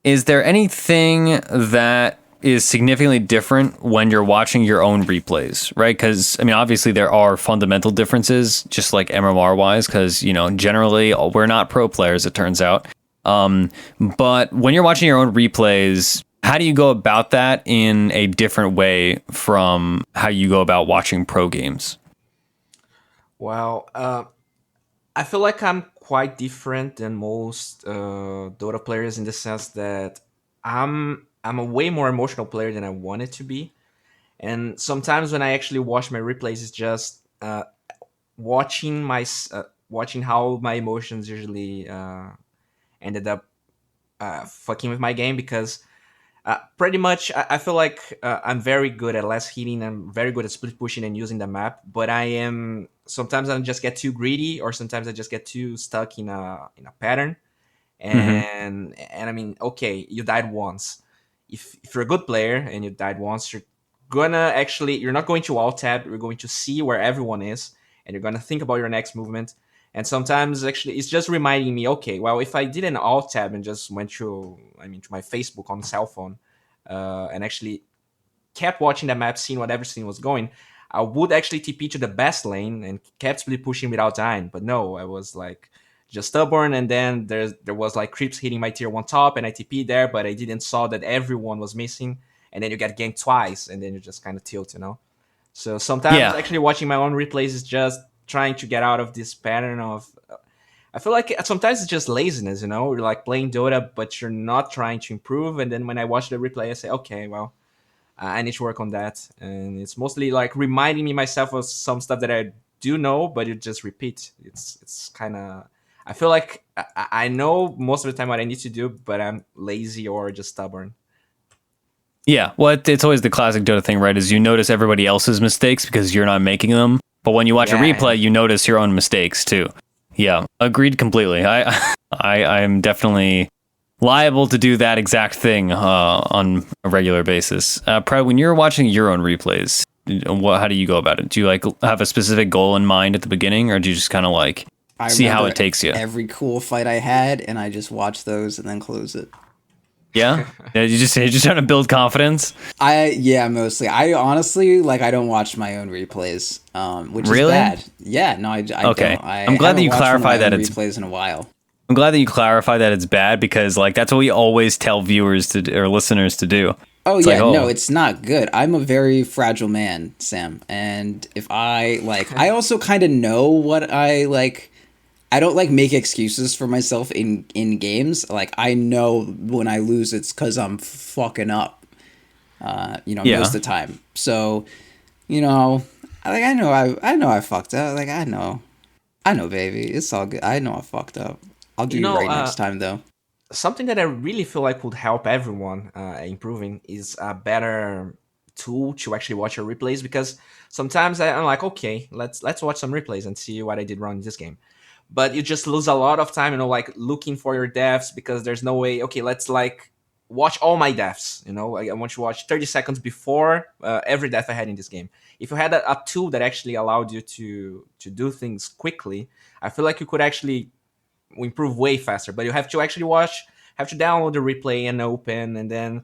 is there anything that is significantly different when you're watching your own replays, right? Because I mean, obviously there are fundamental differences, just like MMR wise, because generally we're not pro players, it turns out. But when you're watching your own replays, how do you go about that in a different way from how you go about watching pro games? Well, I feel like I'm quite different than most Dota players in the sense that I'm a way more emotional player than I wanted to be, and sometimes when I actually watch my replays, it's just watching how my emotions usually ended up fucking with my game because. Pretty much, I feel like I'm very good at last hitting. I'm very good at split pushing and using the map. But sometimes I just get too greedy, or sometimes I just get too stuck in a pattern. And I mean, okay, you died once. If you're a good player and you died once, you're not going to alt tab. You're going to see where everyone is, and you're gonna think about your next movement. And sometimes actually it's just reminding me, okay, well, if I did an alt tab and just went to my Facebook on cell phone and actually kept watching the map, seeing what everything was going, I would actually TP to the best lane and kept split pushing without dying. But no, I was like just stubborn, and then there was like creeps hitting my tier 1 top, and I TP there, but I didn't saw that everyone was missing, and then you get ganked twice, and then you just kind of tilt, So sometimes actually watching my own replays is just trying to get out of this pattern of I feel like sometimes it's just laziness, you're like playing Dota but you're not trying to improve, and then when I watch the replay I say, okay, well, I need to work on that. And it's mostly like reminding me myself of some stuff that I do know, but it just repeat. It's kind of, I feel like I know most of the time what I need to do, but I'm lazy or just stubborn. Yeah, well, it's always the classic Dota thing, right? Is you notice everybody else's mistakes because you're not making them. But when you watch a replay, you notice your own mistakes too. Yeah, agreed completely. I am definitely liable to do that exact thing on a regular basis. Proud, when you're watching your own replays, how do you go about it? Do you like have a specific goal in mind at the beginning, or do you just kind of like see how it takes you? Every cool fight I had, and I just watch those and then close it. Yeah, you're just trying to build confidence. Mostly. I honestly I don't watch my own replays, which is bad. Yeah, no, I okay. don't. I'm glad that you clarify that it's replays in a while. I'm glad that you clarify that it's bad because that's what we always tell viewers or listeners to do. Oh, it's no, it's not good. I'm a very fragile man, Sam, and if I I also kind of know what I like. I don't make excuses for myself in games. I know when I lose, it's because I'm fucking up. Most of the time. So, I know I fucked up. I know, baby, it's all good. I know I fucked up. I'll do it right next time, though. Something that I really feel like would help everyone improving is a better tool to actually watch your replays, because sometimes I'm like, okay, let's watch some replays and see what I did wrong in this game. But you just lose a lot of time, looking for your deaths, because there's no way, okay, let's watch all my deaths. I want to watch 30 seconds before every death I had in this game. If you had a tool that actually allowed you to do things quickly, I feel like you could actually improve way faster. But you have to actually have to download the replay and open, and then,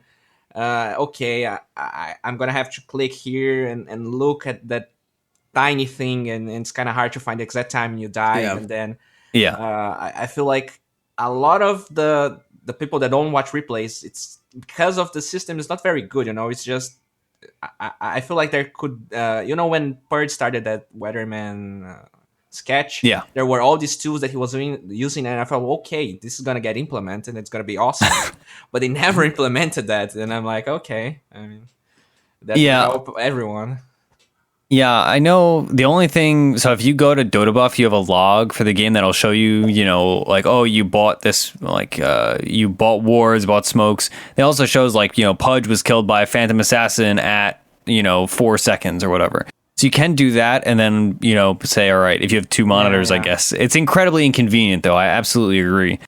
okay, I'm going to have to click here and look at that tiny thing, and it's kind of hard to find the exact time you die. And then I feel like a lot of the people that don't watch replays, it's because of the system is not very good. It's just I feel like there could when Purge started that Weatherman sketch, there were all these tools that he was using, and I thought, okay, this is gonna get implemented and it's gonna be awesome. But they never implemented that, and I'm like, okay, I mean, that would help everyone. Yeah, I know the only thing. So if you go to DotaBuff, you have a log for the game that'll show you, like, oh, you bought this, like, you bought wards, bought smokes. It also shows, like, Pudge was killed by a Phantom Assassin at, 4 seconds or whatever. So you can do that and then, say, all right, if you have two monitors, I guess. It's incredibly inconvenient, though. I absolutely agree.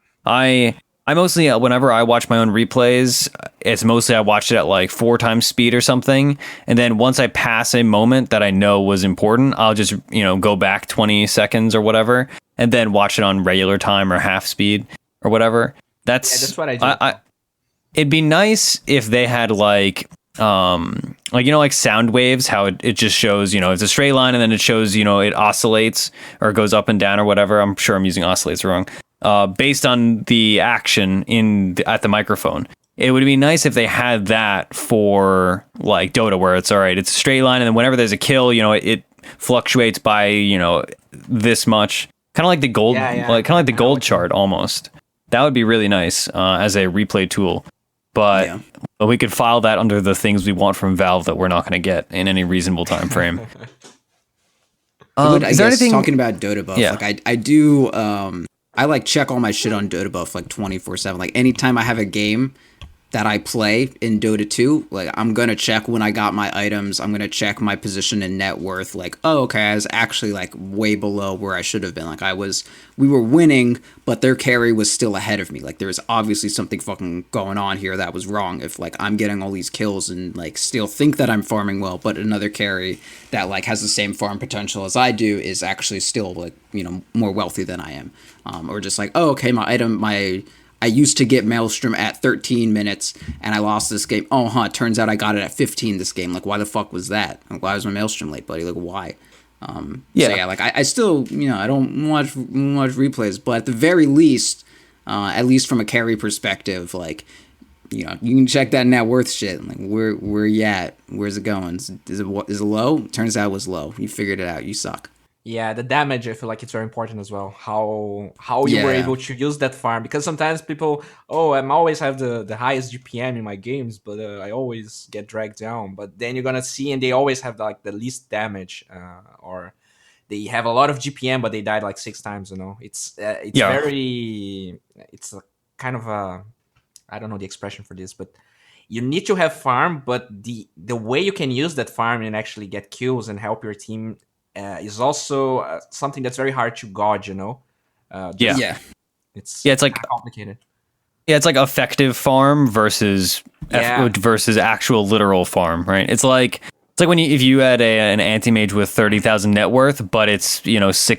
I mostly, whenever I watch my own replays, it's mostly I watched it at like 4 times speed or something. And then once I pass a moment that I know was important, I'll just, go back 20 seconds or whatever, and then watch it on regular time or half speed or whatever. That's what I do. It'd be nice if they had like sound waves, how it just shows, it's a straight line and then it shows, it oscillates or goes up and down or whatever. I'm sure I'm using oscillates wrong. Based on the action at the microphone. It would be nice if they had that for like Dota, where it's all right, it's a straight line, and then whenever there's a kill, it fluctuates by this much, kind of like the gold, the gold chart almost. That would be really nice as a replay tool, but we could file that under the things we want from Valve that we're not going to get in any reasonable time frame. I guess talking about DotaBuff, like I do. I like check all my shit on DotaBuff like 24/7. Like anytime I have a game that I play in Dota 2, like I'm gonna check when I got my items. I'm gonna check my position and net worth. Like, oh, okay, I was actually like way below where I should have been. Like we were winning, but their carry was still ahead of me. Like there was obviously something fucking going on here that was wrong. If like I'm getting all these kills and like still think that I'm farming well, but another carry that like has the same farm potential as I do is actually still like more wealthy than I am. Or just like, oh, okay, I used to get Maelstrom at 13 minutes and I lost this game. Oh, turns out I got it at 15 this game. Like, why the fuck was that? Like, why was my Maelstrom late, buddy? Like, why? Like I still, I don't watch replays, but at the very least, at least from a carry perspective, like, you can check that net worth shit. Like, where you at? Where's it going? Is it low? Turns out it was low. You figured it out. You suck. Yeah, the damage, I feel like it's very important as well. How you were able to use that farm. Because sometimes people, I'm always have the highest GPM in my games, but I always get dragged down. But then you're going to see, and they always have like the least damage. Or they have a lot of GPM, but they died like 6 times, It's very, it's a kind of a, I don't know the expression for this, but you need to have farm, but the way you can use that farm and actually get kills and help your team is also something that's very hard to gauge, It's like complicated. Yeah, it's like effective farm versus actual literal farm, right? It's like when if you had an anti-mage with 30,000 net worth, but it's 6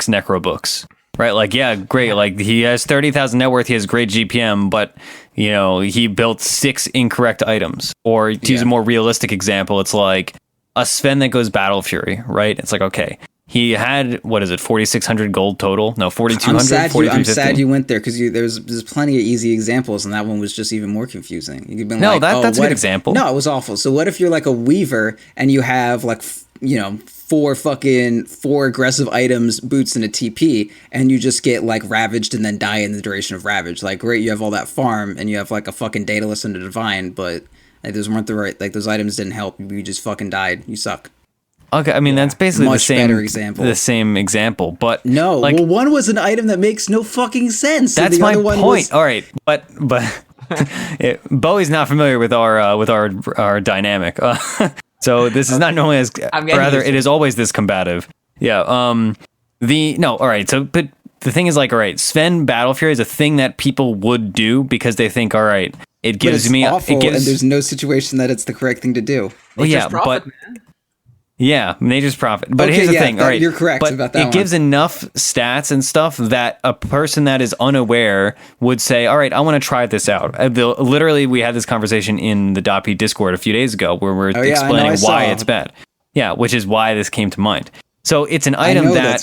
necro books, right? Like, yeah, great. Like he has 30,000 net worth, he has great GPM, but he built 6 incorrect items. Or to use a more realistic example, it's like a Sven that goes Battle Fury, right? It's like, okay, he had, 4,600 gold total? No, 4,200, I'm sad you went there because there's plenty of easy exampps, and that one was just even more confusing. You could be that's a good example. No, it was awful. So what if you're like a Weaver and you have like, 4 aggressive items, boots, and a TP, and you just get like ravaged and then die in the duration of ravage? Like, great, you have all that farm and you have like a fucking Daedalus and a Divine, but like those weren't the right, like those items didn't help. You just fucking died. You suck. Okay, I mean that's basically Much better example. The same example, but no. Like, well, one was an item that makes no fucking sense. That's my point. All right, but Bowie's not familiar with our dynamic, so this is not normally as. Rather, it is always this combative. Yeah. All right. So, but the thing is, like, all right, Sven Battle Fury is a thing that people would do because they think, all right, it gives me awful, and there's no situation that it's the correct thing to do. Well, yeah, profit, man. Yeah, nature's profit. But here's the thing, all right? You're correct about that. It gives enough stats and stuff that a person that is unaware would say, all right, I want to try this out. Literally, we had this conversation in the .p Discord a few days ago where we're explaining why it's bad. Yeah, which is why this came to mind. So it's an item that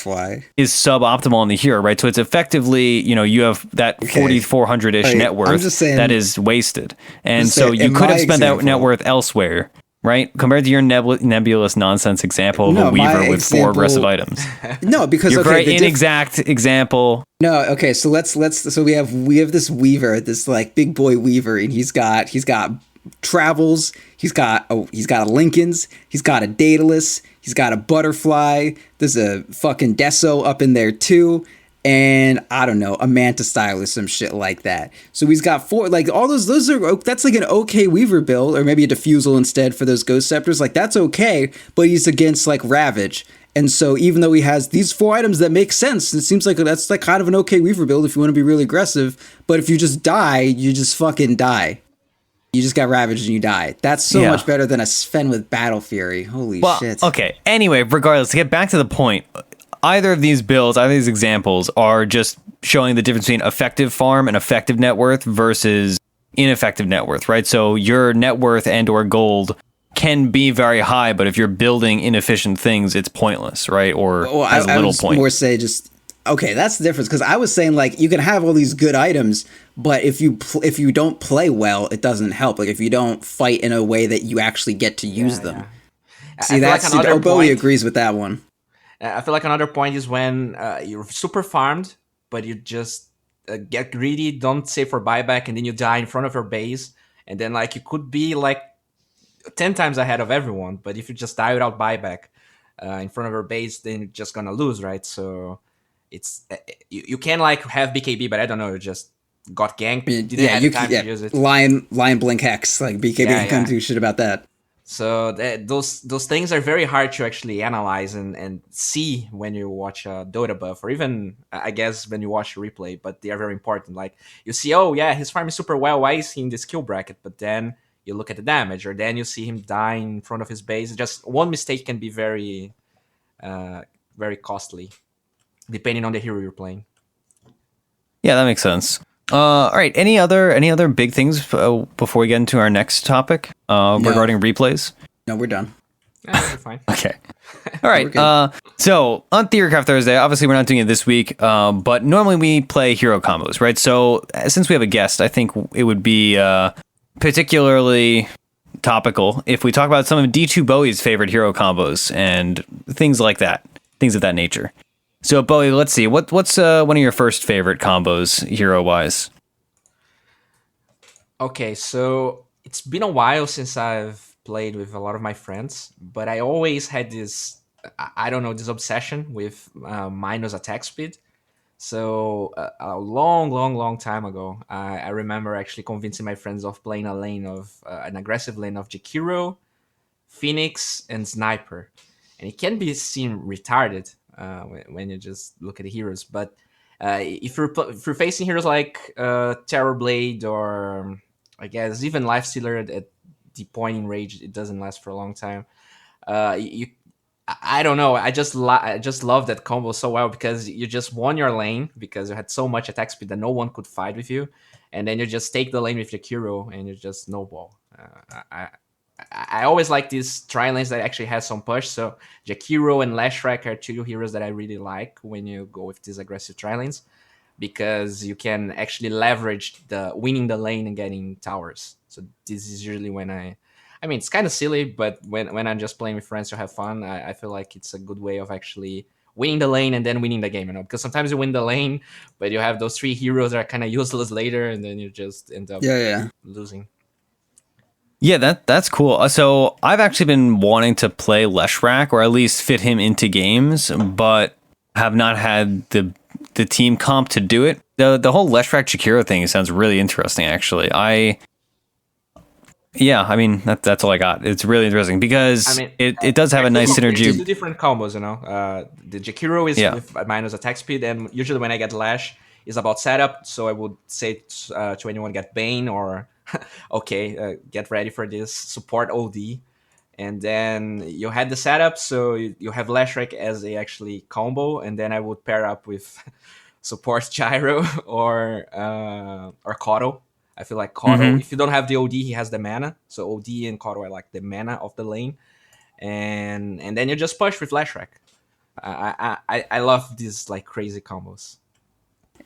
is suboptimal in the hero, right? So it's effectively, you have that 4,400-ish net worth that is wasted. And so you could have spent that net worth elsewhere. Right? Compared to your nebulous nonsense example of a Weaver with 4 aggressive items. No, because your very inexact example. No, okay, so let's so we have this Weaver, this like big boy Weaver, and he's got travels. He's got a Lincoln's. He's got a Daedalus. He's got a Butterfly. There's a fucking Deso up in there too. And I don't know, a Manta Style or some shit like that. So he's got 4, like all those are, that's like an okay Weaver build, or maybe a Diffusal instead for those Ghost Scepters. Like that's okay, but he's against like Ravage. And so even though he has these 4 items that make sense, it seems like that's like kind of an okay Weaver build if you want to be really aggressive. But if you just die, you just fucking die. You just got ravaged and you die. That's so much better than a Sven with Battle Fury. Holy shit. Okay, anyway, regardless, to get back to the point, either of these builds, either of these examples are just showing the difference between effective farm and effective net worth versus ineffective net worth, right? So your net worth and or gold can be very high, but if you're building inefficient things, it's pointless, right? Or has little point. More say just okay, that's the difference, because I was saying like you can have all these good items, but if you don't play well, it doesn't help. Like if you don't fight in a way that you actually get to use them. See, that's like Bowie agrees with that one. I feel like another point is when you're super farmed, but you just get greedy, don't save for buyback, and then you die in front of your base, and then like you could be like 10 times ahead of everyone, but if you just die without buyback in front of your base, then you're just gonna lose, right? So it's you can like have BKB, but I don't know, you just got ganked. You can use it. Lion Blink Hex, like BKB can't do shit about that. So those things are very hard to actually analyze and see when you watch a Dota buff, or even I guess when you watch a replay. But they are very important. Like you see, oh yeah, his farm is super well. Why is he in the skill bracket? But then you look at the damage, or then you see him dying in front of his base. Just one mistake can be very, very costly, depending on the hero you're playing. Yeah, that makes sense. All right. Any other big things before we get into our next topic regarding replays? No, we're done. We're fine. Okay. All right. So on Theorycraft Thursday, obviously we're not doing it this week, but normally we play hero combos, right? So since we have a guest, I think it would be particularly topical if we talk about some of D2BOWIE's favorite hero combos and things like that, things of that nature. So, Bowie, let's see. What's one of your first favorite combos, hero-wise? Okay, so it's been a while since I've played with a lot of my friends, but I always had this, I don't know, this obsession with minus attack speed. So a long time ago, I remember actually convincing my friends of playing a lane of an aggressive lane of Jakiro, Phoenix, and Sniper. And it can be seen retarded when you just look at the heroes, but if you're facing heroes like Terrorblade, or I guess even Lifestealer at the point in Rage, it doesn't last for a long time. I don't know. I just love that combo so well, because you just won your lane because you had so much attack speed that no one could fight with you, and then you just take the lane with Jakiro and you just snowball. I always like these tri-lanes that actually has some push. So Jakiro and Lashrak are 2 heroes that I really like when you go with these aggressive tri-lanes, because you can actually leverage the winning the lane and getting towers. So this is usually when I mean, it's kind of silly, but when I'm just playing with friends to have fun, I feel like it's a good way of actually winning the lane and then winning the game, because sometimes you win the lane, but you have those 3 heroes that are kind of useless later, and then you just end up losing. Yeah, that's cool. So I've actually been wanting to play Leshrak, or at least fit him into games, but have not had the team comp to do it. The whole Leshrak Jakiro thing sounds really interesting, actually. I mean, that's all I got. It's really interesting because it does have a nice synergy. It's 2 different combos, The Jakiro is with minus attack speed, and usually when I get Lash, is about setup. So I would say to anyone, get Bane, or get ready for this, support OD. And then you had the setup, so you have Lashrak as a actually combo, and then I would pair up with support Gyro or Koto. I feel like Koto, if you don't have the OD, he has the mana. So OD and Koto are like the mana of the lane. And then you just push with Lashrak. I love these like crazy combos.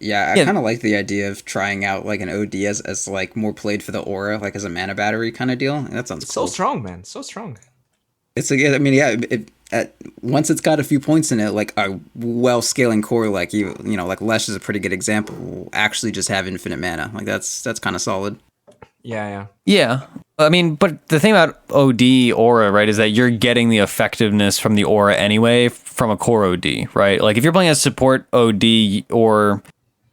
Yeah, I kind of like the idea of trying out like an OD as like more played for the aura, like as a mana battery kind of deal. That sounds cool. So strong, man. So strong. It's once it's got a few points in it, like a well scaling core, like like Lesh is a pretty good example. Will actually just have infinite mana. Like that's kind of solid. Yeah. Yeah. I mean, but the thing about OD aura, right, is that you're getting the effectiveness from the aura anyway from a core OD, right? Like if you're playing a support OD or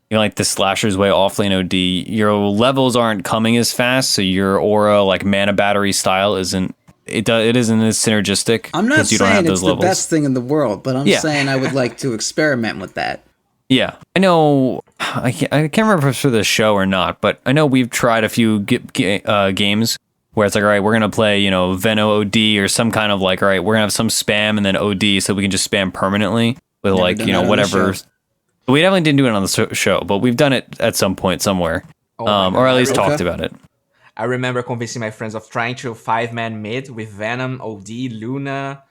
like the Slasher's Way offlane OD, your levels aren't coming as fast, so your aura like mana battery style isn't it isn't as synergistic. I'm not you don't have saying those it's levels. the best thing in the world, but I'm saying I would like to experiment with that. Yeah, I know. I can't remember if it's for the show or not, but I know we've tried a few games where it's like, all right, we're going to play, Veno OD or some kind of like, all right, we're going to have some spam and then OD so we can just spam permanently with whatever. We definitely didn't do it on the show, but we've done it at some point somewhere, or at least talked about it. I remember convincing my friends of trying to 5-man mid with Venom, OD, Luna,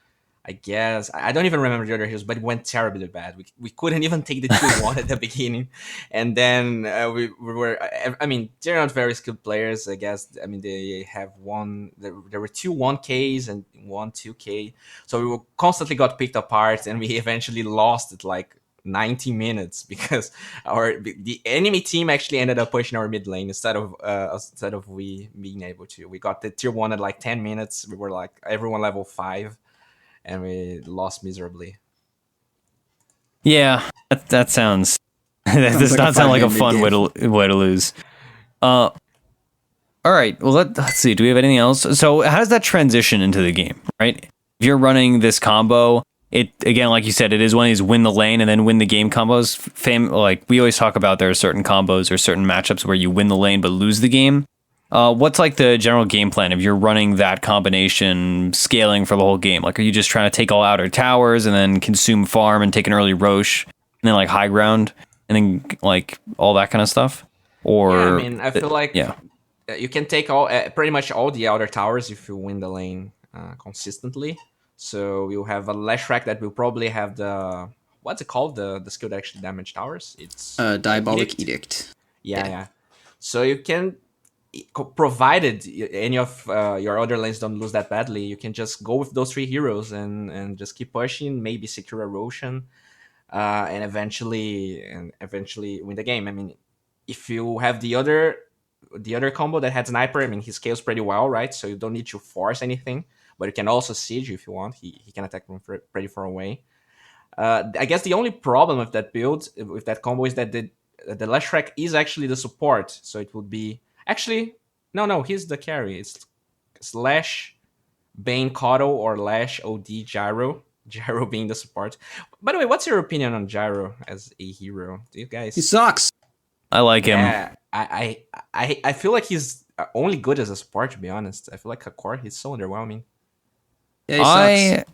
I guess. I don't even remember the other heroes, but it went terribly bad. We couldn't even take the 2-1 at the beginning. And then we were, I mean, they're not very skilled players, I guess. I mean, they have there were 2 1Ks and 1 2K. So we constantly got picked apart, and we eventually lost it like 90 minutes because the enemy team actually ended up pushing our mid lane instead of we being able to. We got the tier 1 at like 10 minutes. We were like everyone level 5. And we lost miserably. Yeah, that sounds. That does not sound like a fun way to lose. All right. Well, let's see. Do we have anything else? So, how does that transition into the game? Right. If you're running this combo, it again, like you said, it is one of these win the lane and then win the game combos. Like we always talk about, there are certain combos or certain matchups where you win the lane but lose the game. What's like the general game plan if you're running that combination scaling for the whole game? Like, are you just trying to take all outer towers and then consume farm and take an early Roche and then like high ground and then like all that kind of stuff? Or I mean, I feel like you can take pretty much all the outer towers if you win the lane consistently. So you'll have a Leshrac that will probably have what's it called? The skill that actually damage towers. It's Diabolic Edict. Yeah. So you can, provided any of your other lanes don't lose that badly, you can just go with those 3 heroes and just keep pushing, maybe secure a Roshan, and eventually win the game. I mean, if you have the other combo that had Sniper, I mean, he scales pretty well, right? So you don't need to force anything, but you can also siege if you want. He can attack from pretty far away. I guess the only problem with that build, with that combo, is that the Leshrac is actually the support, so it would be. Actually, no, he's the carry. It's Slash, Bane, Coddle, or Lash, OD, Gyro. Gyro being the support. By the way, what's your opinion on Gyro as a hero? Do you guys? He sucks. I like him. I feel like he's only good as a support, to be honest. I feel like a core, he's so underwhelming. Yeah, he sucks.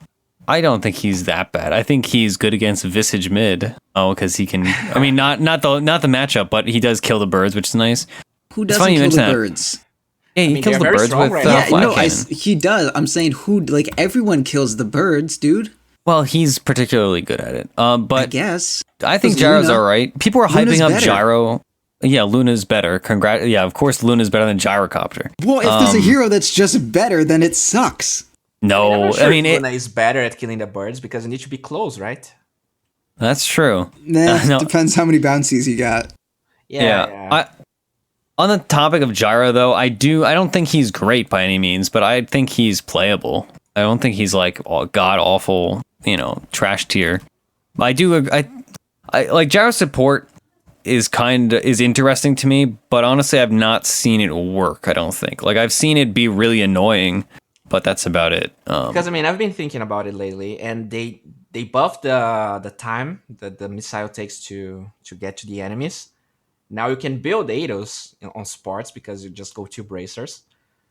I don't think he's that bad. I think he's good against Visage mid. Oh, because he can. I mean, not the matchup, but he does kill the birds, which is nice. Who doesn't kill the birds? Yeah, he kills the birds with he does. I'm saying everyone kills the birds, dude. Well, he's particularly good at it. But I guess I think Gyro's all right. People are hyping up Gyro. Yeah, Luna's better. Yeah, of course Luna's better than Gyrocopter. Well, if there's a hero that's just better, then it sucks. No, I mean Luna is better at killing the birds because you need to be close, right? That's true. Nah, depends how many bouncies you got. Yeah. On the topic of Gyro, though, I don't think he's great by any means, but I think he's playable. I don't think he's like god awful, trash tier. I like Gyro support is interesting to me, but honestly, I've not seen it work. I don't think. Like I've seen it be really annoying, but that's about it. Because I mean, I've been thinking about it lately, and they buffed the time that the missile takes to get to the enemies. Now you can build Ados on sports because you just go 2 bracers.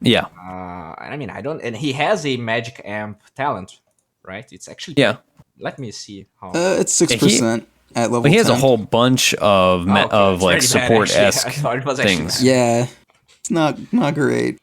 Yeah. I mean, and he has a magic amp talent, right? It's actually Let me see how. It's 6% at level. He has 10. a whole bunch of like support-esque things. Yeah, it's not great.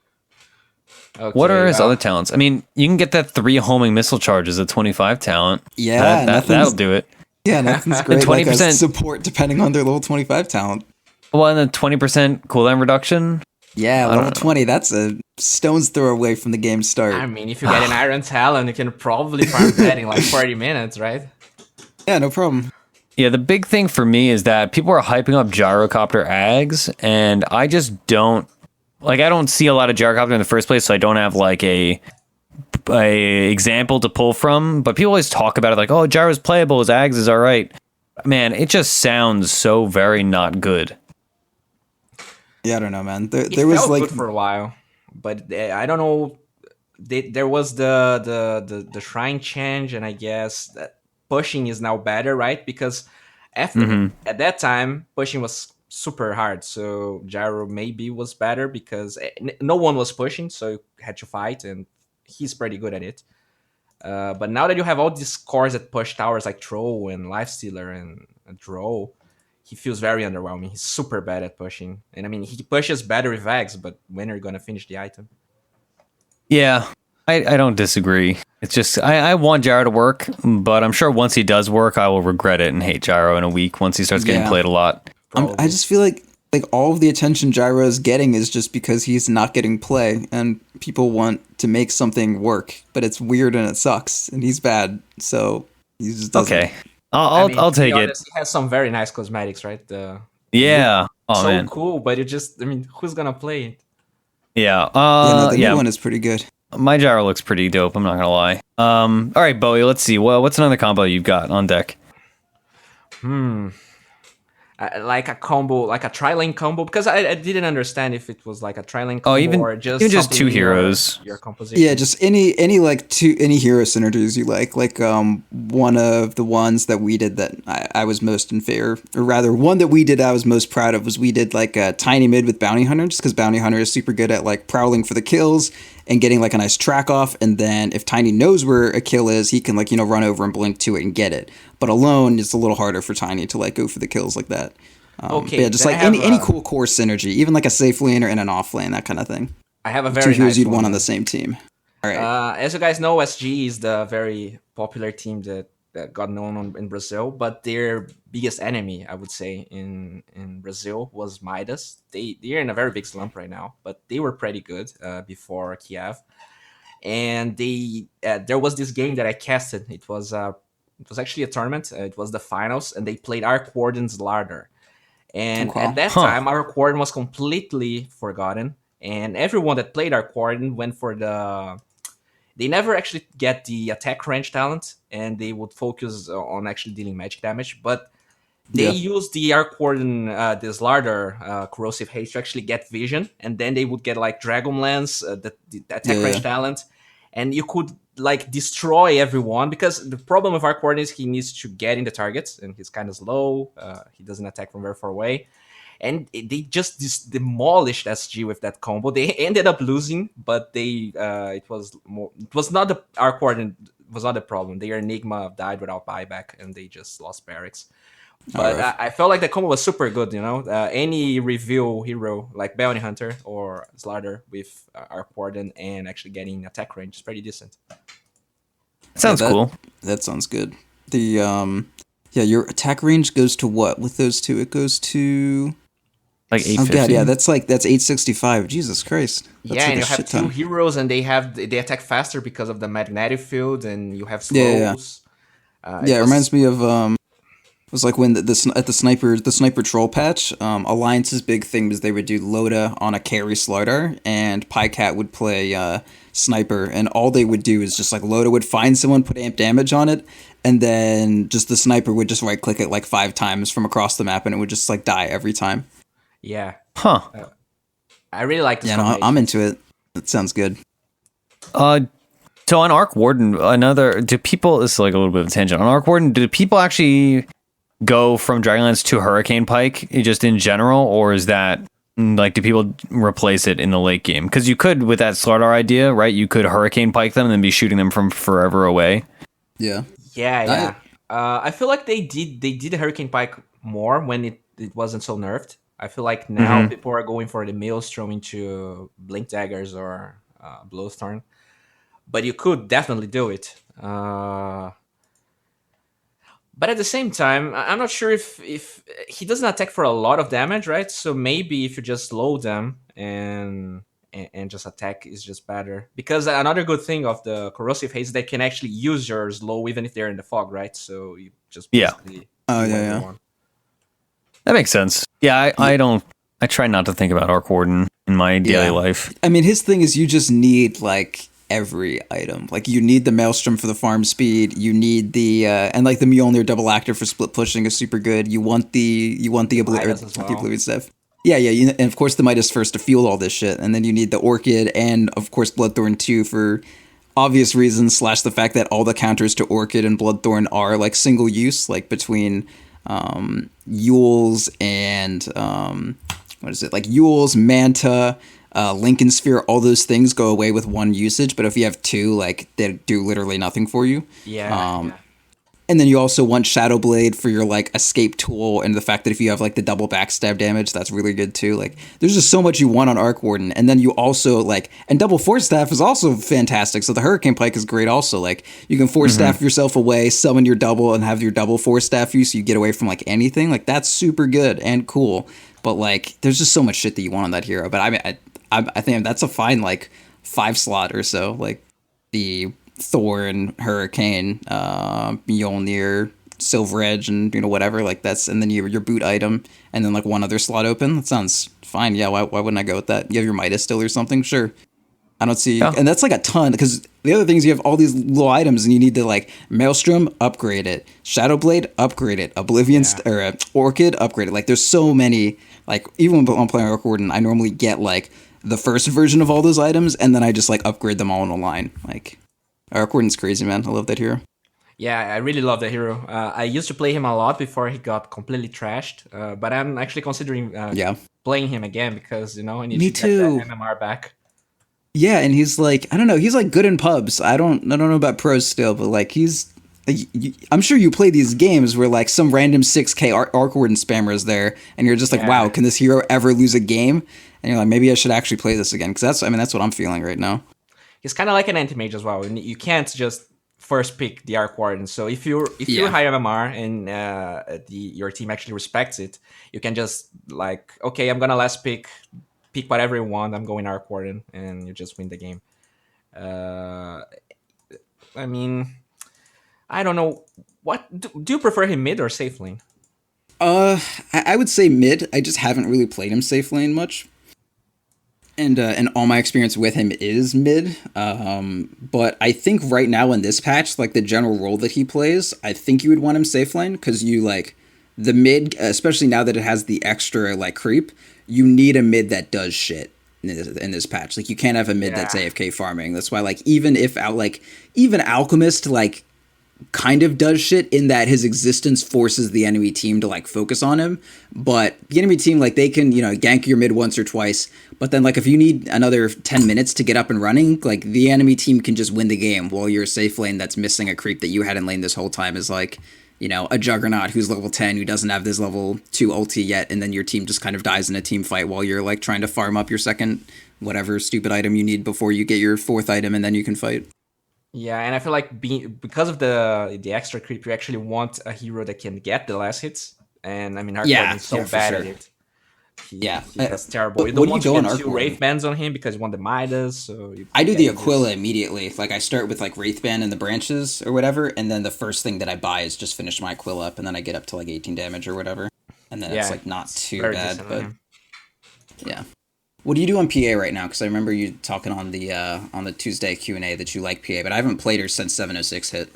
Okay, what are his other talents? I mean, you can get that 3 homing missile charges at 25 talent. Yeah, that'll do it. Yeah, nothing's great. 20% support depending on their level 25 talent. Well, and the 20% cooldown reduction. Yeah, level 20. That's a stone's throw away from the game start. I mean, if you get an iron talent, you can probably farm that in like 40 minutes, right? Yeah, no problem. Yeah, the big thing for me is that people are hyping up Gyrocopter Ags, and I just don't like I don't see a lot of gyrocopter in the first place, so I don't have like a example to pull from. But people always talk about it like, oh, gyro's playable, his Ags is all right. Man, it just sounds so very not good. Yeah, I don't know, man. There was like good for a while, but I don't know. There was the shrine change, and I guess that pushing is now better, right? Because after at that time, pushing was super hard, so gyro maybe was better because no one was pushing, so you had to fight, and he's pretty good at it. But now that you have all these cores that push towers like Troll and Lifestealer and Drow, he feels very underwhelming. He's super bad at pushing. And I mean, he pushes better with Vags, but when are you going to finish the item? Yeah, I don't disagree. It's just, I want Gyro to work, but I'm sure once he does work, I will regret it and hate Gyro in a week once he starts getting played a lot. I just feel like all of the attention Gyro is getting is just because he's not getting play, and people want to make something work, but it's weird and it sucks, and he's bad, so he just doesn't. Okay. I'll take it. He has some very nice cosmetics, right? Yeah. Oh, so man. Cool, but who's gonna play it? Yeah. The new one is pretty good. My gyro looks pretty dope, I'm not gonna lie. All right, Bowie, let's see. Well, what's another combo you've got on deck? Like a combo, like a tri-lane combo, because I didn't understand if it was like a tri-lane combo or just two heroes. Your composition. Yeah, just any hero synergies you like one of the ones that we did that I was most in favor, or rather one that we did I was most proud of was we did like a tiny mid with Bounty Hunter, just because Bounty Hunter is super good at like prowling for the kills and getting like a nice track off, and then if Tiny knows where a kill is, he can like, run over and blink to it and get it. But alone, it's a little harder for Tiny to like go for the kills like that. Okay, yeah, just like any cool core synergy, even like a safe laner and an off lane, that kind of thing. I have a very two heroes nice you'd want on the same team. All right. As you guys know, SG is the very popular team that got known in Brazil, but their biggest enemy, I would say, in Brazil was Midas. They're in a very big slump right now, but they were pretty good before Kiev. And there was this game that I casted. It was actually a tournament. It was the finals, and they played Arc Warden's Larder. And at that time, Arc Warden was completely forgotten, and everyone that played Arc Warden went for they never actually get the attack range talent, and they would focus on actually dealing magic damage. But they used the Arc Warden, this Larder, Corrosive Haste, to actually get vision, and then they would get like Dragonlance, the attack range talent, and you could like destroy everyone, because the problem with Arc Warden is he needs to get in the targets, and he's kind of slow. He doesn't attack from very far away. And they just demolished SG with that combo. They ended up losing, but it was not the Arc Warden was not the problem. Their Enigma died without buyback, and they just lost barracks. But I felt like the combo was super good. Any reveal hero like Bounty Hunter or Slardar with Arc Warden and actually getting attack range is pretty decent. Sounds cool. That sounds good. Your attack range goes to what with those two? It goes to like 850. Oh god, yeah, that's 865. Jesus Christ. That's and you have two heroes, and they attack faster because of the magnetic field, and you have slows. It reminds me of it was like when at the sniper troll patch, Alliance's big thing was they would do Loda on a carry Slardar, and Pycat would play sniper, and all they would do is just like Loda would find someone, put amp damage on it, and then just the sniper would just right click it like 5 times from across the map, and it would just like die every time. Yeah. Huh. I really like this. Yeah, no, I'm into it. It sounds good. So on Arc Warden, this is like a little bit of a tangent. On Arc Warden, do people actually go from Dragonlance to Hurricane Pike just in general, or is that like, do people replace it in the late game? Because you could, with that Slardar idea, right? You could Hurricane Pike them and then be shooting them from forever away. Yeah. Yeah. I feel like they did Hurricane Pike more when it wasn't so nerfed. I feel like now people are going for the Maelstrom into Blink Daggers or Blowstorm. But you could definitely do it. But at the same time, I'm not sure if he doesn't attack for a lot of damage, right? So maybe if you just slow them and just attack is just better. Because another good thing of the Corrosive Haze is they can actually use your slow even if they're in the fog, right? So you just basically That makes sense. Yeah, I try not to think about Arc Warden in my daily life. I mean, his thing is you just need like every item. Like you need the Maelstrom for the farm speed. You need the and like the Mjolnir double actor for split pushing is super good. You want the Oblivion stuff. Yeah, and of course the Midas first to fuel all this shit, and then you need the Orchid and of course Bloodthorn 2 for obvious reasons / the fact that all the counters to Orchid and Bloodthorn are like single use, like between Yules and what is it, like Yules, Manta, Lincoln Sphere, all those things go away with one usage, but if you have two, like they do literally nothing for you. Yeah. And then you also want Shadow Blade for your like escape tool, and the fact that if you have like the double backstab damage, that's really good too. Like there's just so much you want on Arc Warden, and then you also like, and double force staff is also fantastic. So the Hurricane Pike is great also. Like you can force staff yourself away, summon your double, and have your double force staff you, so you get away from like anything. Like that's super good and cool. But like there's just so much shit that you want on that hero. But I mean I think that's a fine like 5 slot or so. Like the Thorn, Hurricane, Mjolnir, Silver Edge, and whatever, like that's, and then your boot item, and then like one other slot open. That sounds fine. Yeah, why wouldn't I go with that? You have your Midas still or something? Sure. I don't see, and that's like a ton, because the other things, you have all these little items, and you need to like Maelstrom, upgrade it, Shadow Blade, upgrade it, Oblivion or Orchid, upgrade it. Like there's so many. Like even when I'm playing Arc Warden, I normally get like the first version of all those items, and then I just like upgrade them all in a line. Like Arc Warden's crazy, man. I love that hero. Yeah, I really love that hero. I used to play him a lot before he got completely trashed, but I'm actually considering playing him again because, I need to get that MMR back. Yeah, and he's like, I don't know, he's like good in pubs. I don't know about pros still, but like I'm sure you play these games where like some random 6K Arc Warden spammer is there, and you're just like, wow, can this hero ever lose a game? And you're like, maybe I should actually play this again, because that's what I'm feeling right now. He's kind of like an anti-mage as well. You can't just first pick the Arc Warden. So if you're high MMR and your team actually respects it, you can just like, okay, I'm gonna last pick whatever you want. I'm going Arc Warden, and you just win the game. I mean, I don't know. What do you prefer him, mid or safe lane? I would say mid. I just haven't really played him safe lane much. And all my experience with him is mid. But I think right now in this patch, like the general role that he plays, I think you would want him safe lane, because you like the mid, especially now that it has the extra like creep, you need a mid that does shit in this patch. Like you can't have a mid that's AFK farming. That's why like even Alchemist like kind of does shit in that his existence forces the enemy team to like focus on him, but the enemy team, like they can gank your mid once or twice, but then like if you need another 10 minutes to get up and running, like the enemy team can just win the game while your safe lane that's missing a creep that you had in lane this whole time is like a Juggernaut who's level 10 who doesn't have this level 2 ulti yet, and then your team just kind of dies in a team fight while you're like trying to farm up your second whatever stupid item you need before you get your 4th item, and then you can fight. Yeah, and I feel like because of the extra creep, you actually want a hero that can get the last hits. And I mean, Arc Warden is so bad at it. That's terrible. You don't want to get 2 Wraith Bands on him because you want the Midas. So I do the Aquila immediately. Like I start with like Wraith Band and the branches or whatever, and then the first thing that I buy is just finish my Aquila up, and then I get up to like 18 damage or whatever, and then it's like not too bad. But yeah. What do you do on PA right now? Because I remember you talking on the Tuesday Q&A that you like PA, but I haven't played her since 706 hit.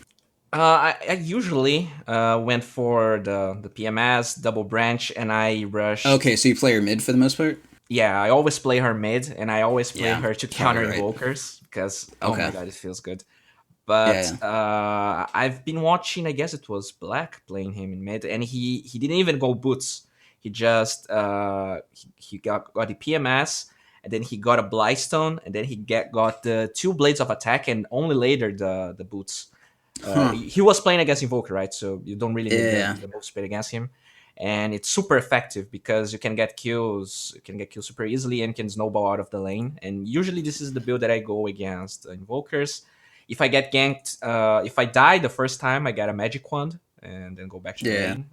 I usually went for the PMS, double branch, and I rush. Okay, so you play her mid for the most part? Yeah, I always play her mid, and I always play her to counter invokers, because, oh my god, it feels good. But I've been watching, I guess it was Black playing him in mid, and he didn't even go boots. He just he got the PMS, and then he got a Blightstone, and then he got the 2 blades of attack, and only later the boots. He was playing against Invoker, right? So you don't really need the move speed against him, and it's super effective because you can get kills. You can get kills super easily and can snowball out of the lane. And usually this is the build that I go against Invokers. If I get ganked, if I die the first time, I get a Magic Wand and then go back to the lane.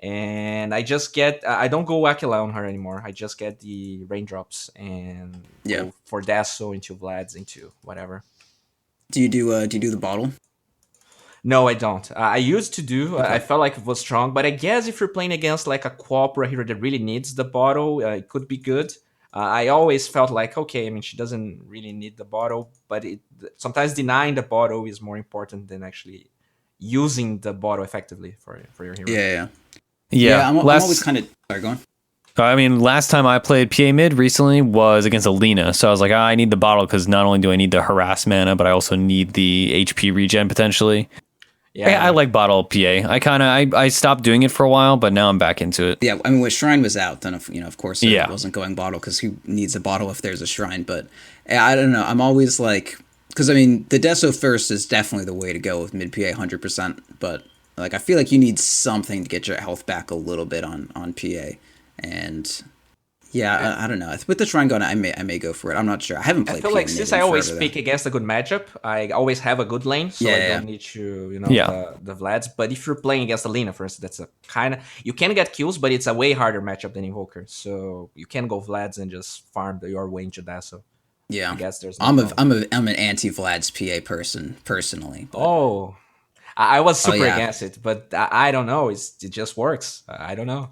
And I just get, I don't go Aquila on her anymore. I just get the raindrops and go for Dasso into Vlads into whatever. Do you do the bottle? No, I don't. I used to do. I felt like it was strong, but I guess if you're playing against like a co-op or a hero that really needs the bottle, it could be good. I always felt like, okay, I mean, she doesn't really need the bottle, but sometimes denying the bottle is more important than actually using the bottle effectively for your hero. Yeah. I'm always kind of... Sorry, go on. I mean, last time I played PA mid recently was against Alina, so I was like, I need the bottle because not only do I need the harass mana, but I also need the HP regen potentially. Yeah, I like bottle PA. I stopped doing it for a while, but now I'm back into it. Yeah, I mean, when Shrine was out, then of course it wasn't going bottle because who needs a bottle if there's a Shrine? But I don't know. I'm always like, because I mean, the Deso first is definitely the way to go with mid PA 100%. But like, I feel like you need something to get your health back a little bit on PA, and. Yeah, I don't know. With the Shrine Gun, I may go for it. I'm not sure. I haven't played. I feel like since I always pick against a good matchup, I always have a good lane, so I don't need to, the Vlads. But if you're playing against Alina, for instance, that's a kind of you can get kills, but it's a way harder matchup than Invoker. So you can go Vlads and just farm your way into that. So yeah, I guess there's. I'm an anti Vlads PA person personally. But. Oh, I was super against it, but I don't know. It just works. I don't know.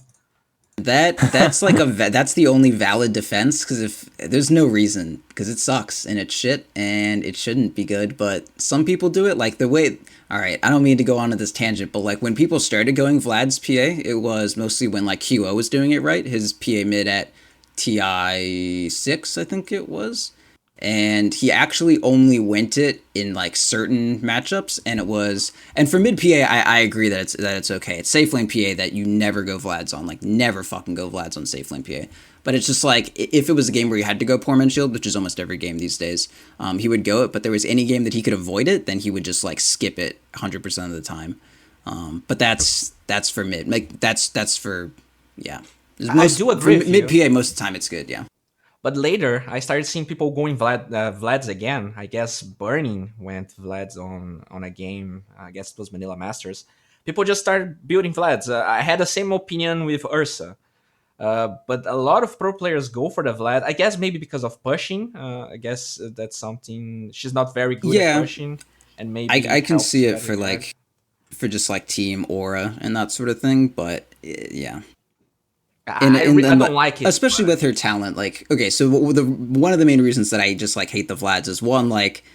That's like that's the only valid defense, because if there's no reason, because it sucks and it's shit and it shouldn't be good, but some people do it like the way. All right, I don't mean to go on to this tangent, but like when people started going Vlad's PA, it was mostly when like QO was doing it right. His PA mid at TI 6, I think it was. And he actually only went it in like certain matchups, and for mid PA, I agree that it's okay. It's safe lane PA that you never go Vlads on, like never fucking go Vlads on safe lane PA. But it's just like if it was a game where you had to go Poor Man's Shield, which is almost every game these days, he would go it. But there was any game that he could avoid it, then he would just like skip it 100% of the time. But that's for mid, like that's for I do agree. Mid PA most of the time it's good, yeah. But later, I started seeing people going Vlads again. I guess Burning went Vlads on a game. I guess it was Manila Masters. People just started building Vlads. I had the same opinion with Ursa. But a lot of pro players go for the Vlad. I guess maybe because of pushing. I guess that's something... She's not very good at pushing. And maybe I can see it for just like team aura and that sort of thing. But yeah. I don't like it, especially with her talent. Like, okay, so one of the main reasons that I just like hate the Vlads is one, like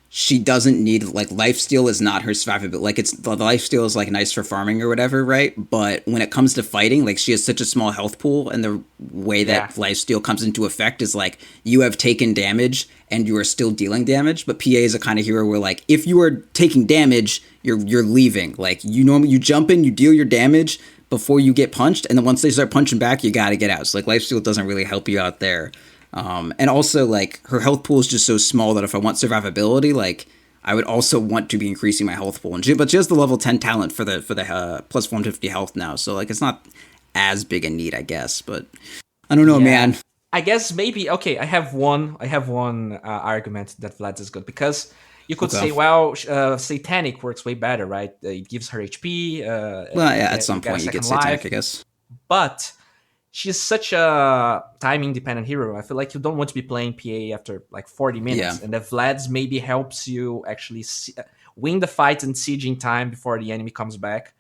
she doesn't need like lifesteal is not her survivability. Like it's the lifesteal is like nice for farming or whatever, right? But when it comes to fighting, like she has such a small health pool, and the way that lifesteal comes into effect is like you have taken damage and you are still dealing damage. But PA is a kind of hero where like if you are taking damage, you're leaving. Like you jump in, you deal your damage before you get punched, and then once they start punching back, you gotta get out. So like lifesteal doesn't really help you out there. And also like her health pool is just so small that if I want survivability, like I would also want to be increasing my health pool. But she has the level 10 talent for the plus 150 health now, so like it's not as big a need, I guess. But I don't know, man. I guess maybe I have one argument that Vlad is good, because you could say, well, Satanic works way better, right? It gives her HP. At some point you get Satanic, I guess. But she's such a time-independent hero. I feel like you don't want to be playing PA after like 40 minutes. And the Vlads maybe helps you actually win the fight and sieging time before the enemy comes back.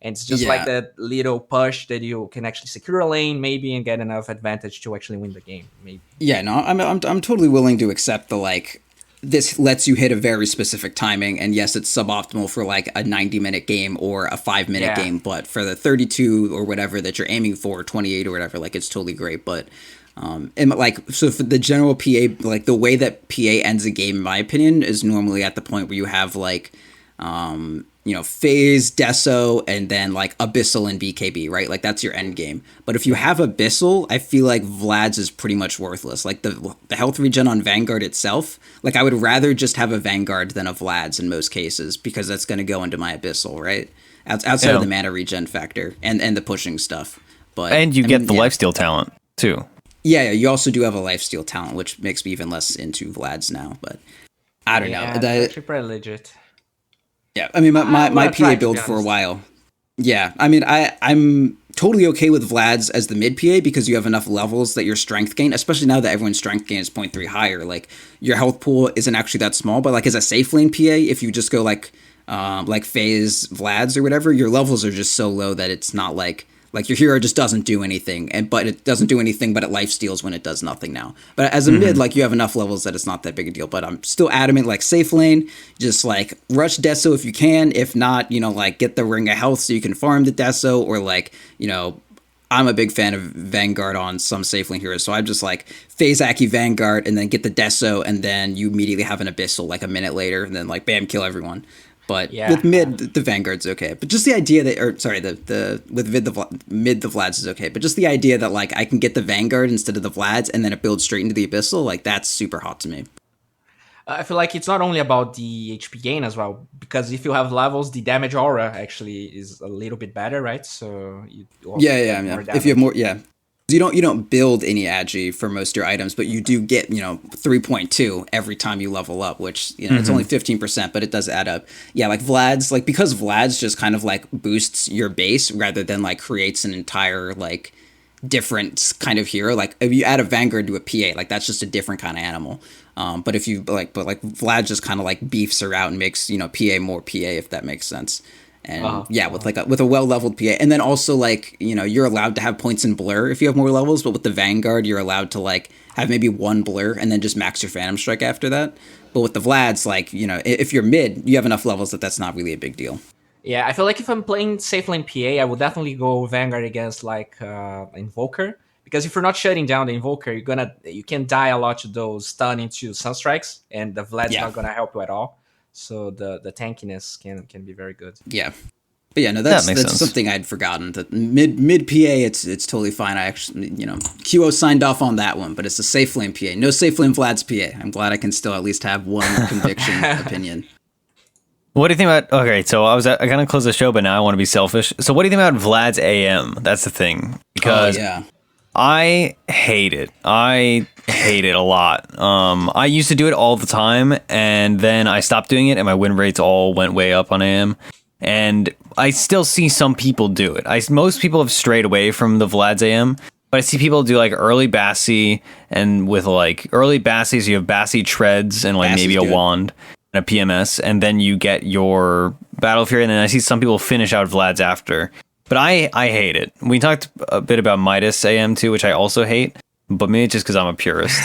And it's just like that little push that you can actually secure a lane maybe and get enough advantage to actually win the game. Maybe. Yeah, no, I'm totally willing to accept the like, this lets you hit a very specific timing, and yes, it's suboptimal for like a 90-minute game or a 5-minute game, but for the 32 or whatever that you're aiming for, 28 or whatever, like it's totally great. But and like, so for the general PA, like the way that PA ends a game, in my opinion, is normally at the point where you have like Phase, Deso, and then like Abyssal and BKB, right? Like that's your end game. But if you have Abyssal, I feel like Vlad's is pretty much worthless. Like the health regen on Vanguard itself, like I would rather just have a Vanguard than a Vlad's in most cases, because that's going to go into my Abyssal, right? Outside of the mana regen factor and the pushing stuff. And you get the lifesteal talent too. Yeah, you also do have a lifesteal talent, which makes me even less into Vlad's now. But I don't know. That's actually pretty legit. Yeah, I mean, my PA build for a while. Yeah, I mean, I'm totally okay with Vlad's as the mid PA, because you have enough levels that your strength gain, especially now that everyone's strength gain is 0.3 higher, like your health pool isn't actually that small. But like as a safe lane PA, if you just go like Phase Vlad's or whatever, your levels are just so low that it's not like Like your hero just doesn't do anything, but it doesn't do anything but it lifesteals when it does nothing now. But as a mid, like you have enough levels that it's not that big a deal. But I'm still adamant, like safe lane, just like rush Deso if you can. If not, like get the Ring of Health so you can farm the Deso, or like, I'm a big fan of Vanguard on some safe lane heroes, so I'm just like phase Aki Vanguard and then get the Deso, and then you immediately have an Abyssal like a minute later, and then like bam, kill everyone. But with mid, the Vanguard's okay. But just the idea that, mid the Vlads is okay. But just the idea that like I can get the Vanguard instead of the Vlads, and then it builds straight into the Abyssal, like that's super hot to me. I feel like it's not only about the HP gain as well, because if you have levels, the damage aura actually is a little bit better, right? So you if you have more, you don't build any agi for most of your items, but you do get 3.2 every time you level up, which it's only 15%, but it does add up. Yeah, like Vlad's, like because Vlad's just kind of like boosts your base rather than like creates an entire like different kind of hero. Like if you add a Vanguard to a PA, like that's just a different kind of animal. But if you like Vlad just kind of like beefs her out and makes PA more PA, if that makes sense. And with a well leveled PA, and then also like you're allowed to have points in blur if you have more levels, but with the Vanguard you're allowed to like have maybe one blur and then just max your Phantom Strike after that. But with the Vlads, like if you're mid, you have enough levels that's not really a big deal. Yeah, I feel like if I'm playing safe lane PA, I would definitely go Vanguard against like Invoker. Because if you're not shutting down the Invoker, you can die a lot to those stun into Sunstrikes, and the Vlad's not gonna help you at all. So the tankiness can be very good. Yeah, but yeah, no, that's something I'd forgotten. That mid PA, it's totally fine. I actually QO signed off on that one, but it's a safe lane PA, no safe lane Vlad's PA. I'm glad I can still at least have one conviction opinion. What do you think about? Okay, so I kind of close the show, but now I want to be selfish. So what do you think about Vlad's AM? That's the thing, because I hate it. I hate it a lot. I used to do it all the time, and then I stopped doing it, and my win rates all went way up on AM. And I still see some people do it. Most people have strayed away from the Vlad's AM, but I see people do like early Bassi, and with like early Bassis, you have Bassi treads and like maybe a wand and a PMS, and then you get your Battle Fury, and then I see some people finish out Vlad's after. But I hate it. We talked a bit about Midas AM too, which I also hate, but maybe just because I'm a purist.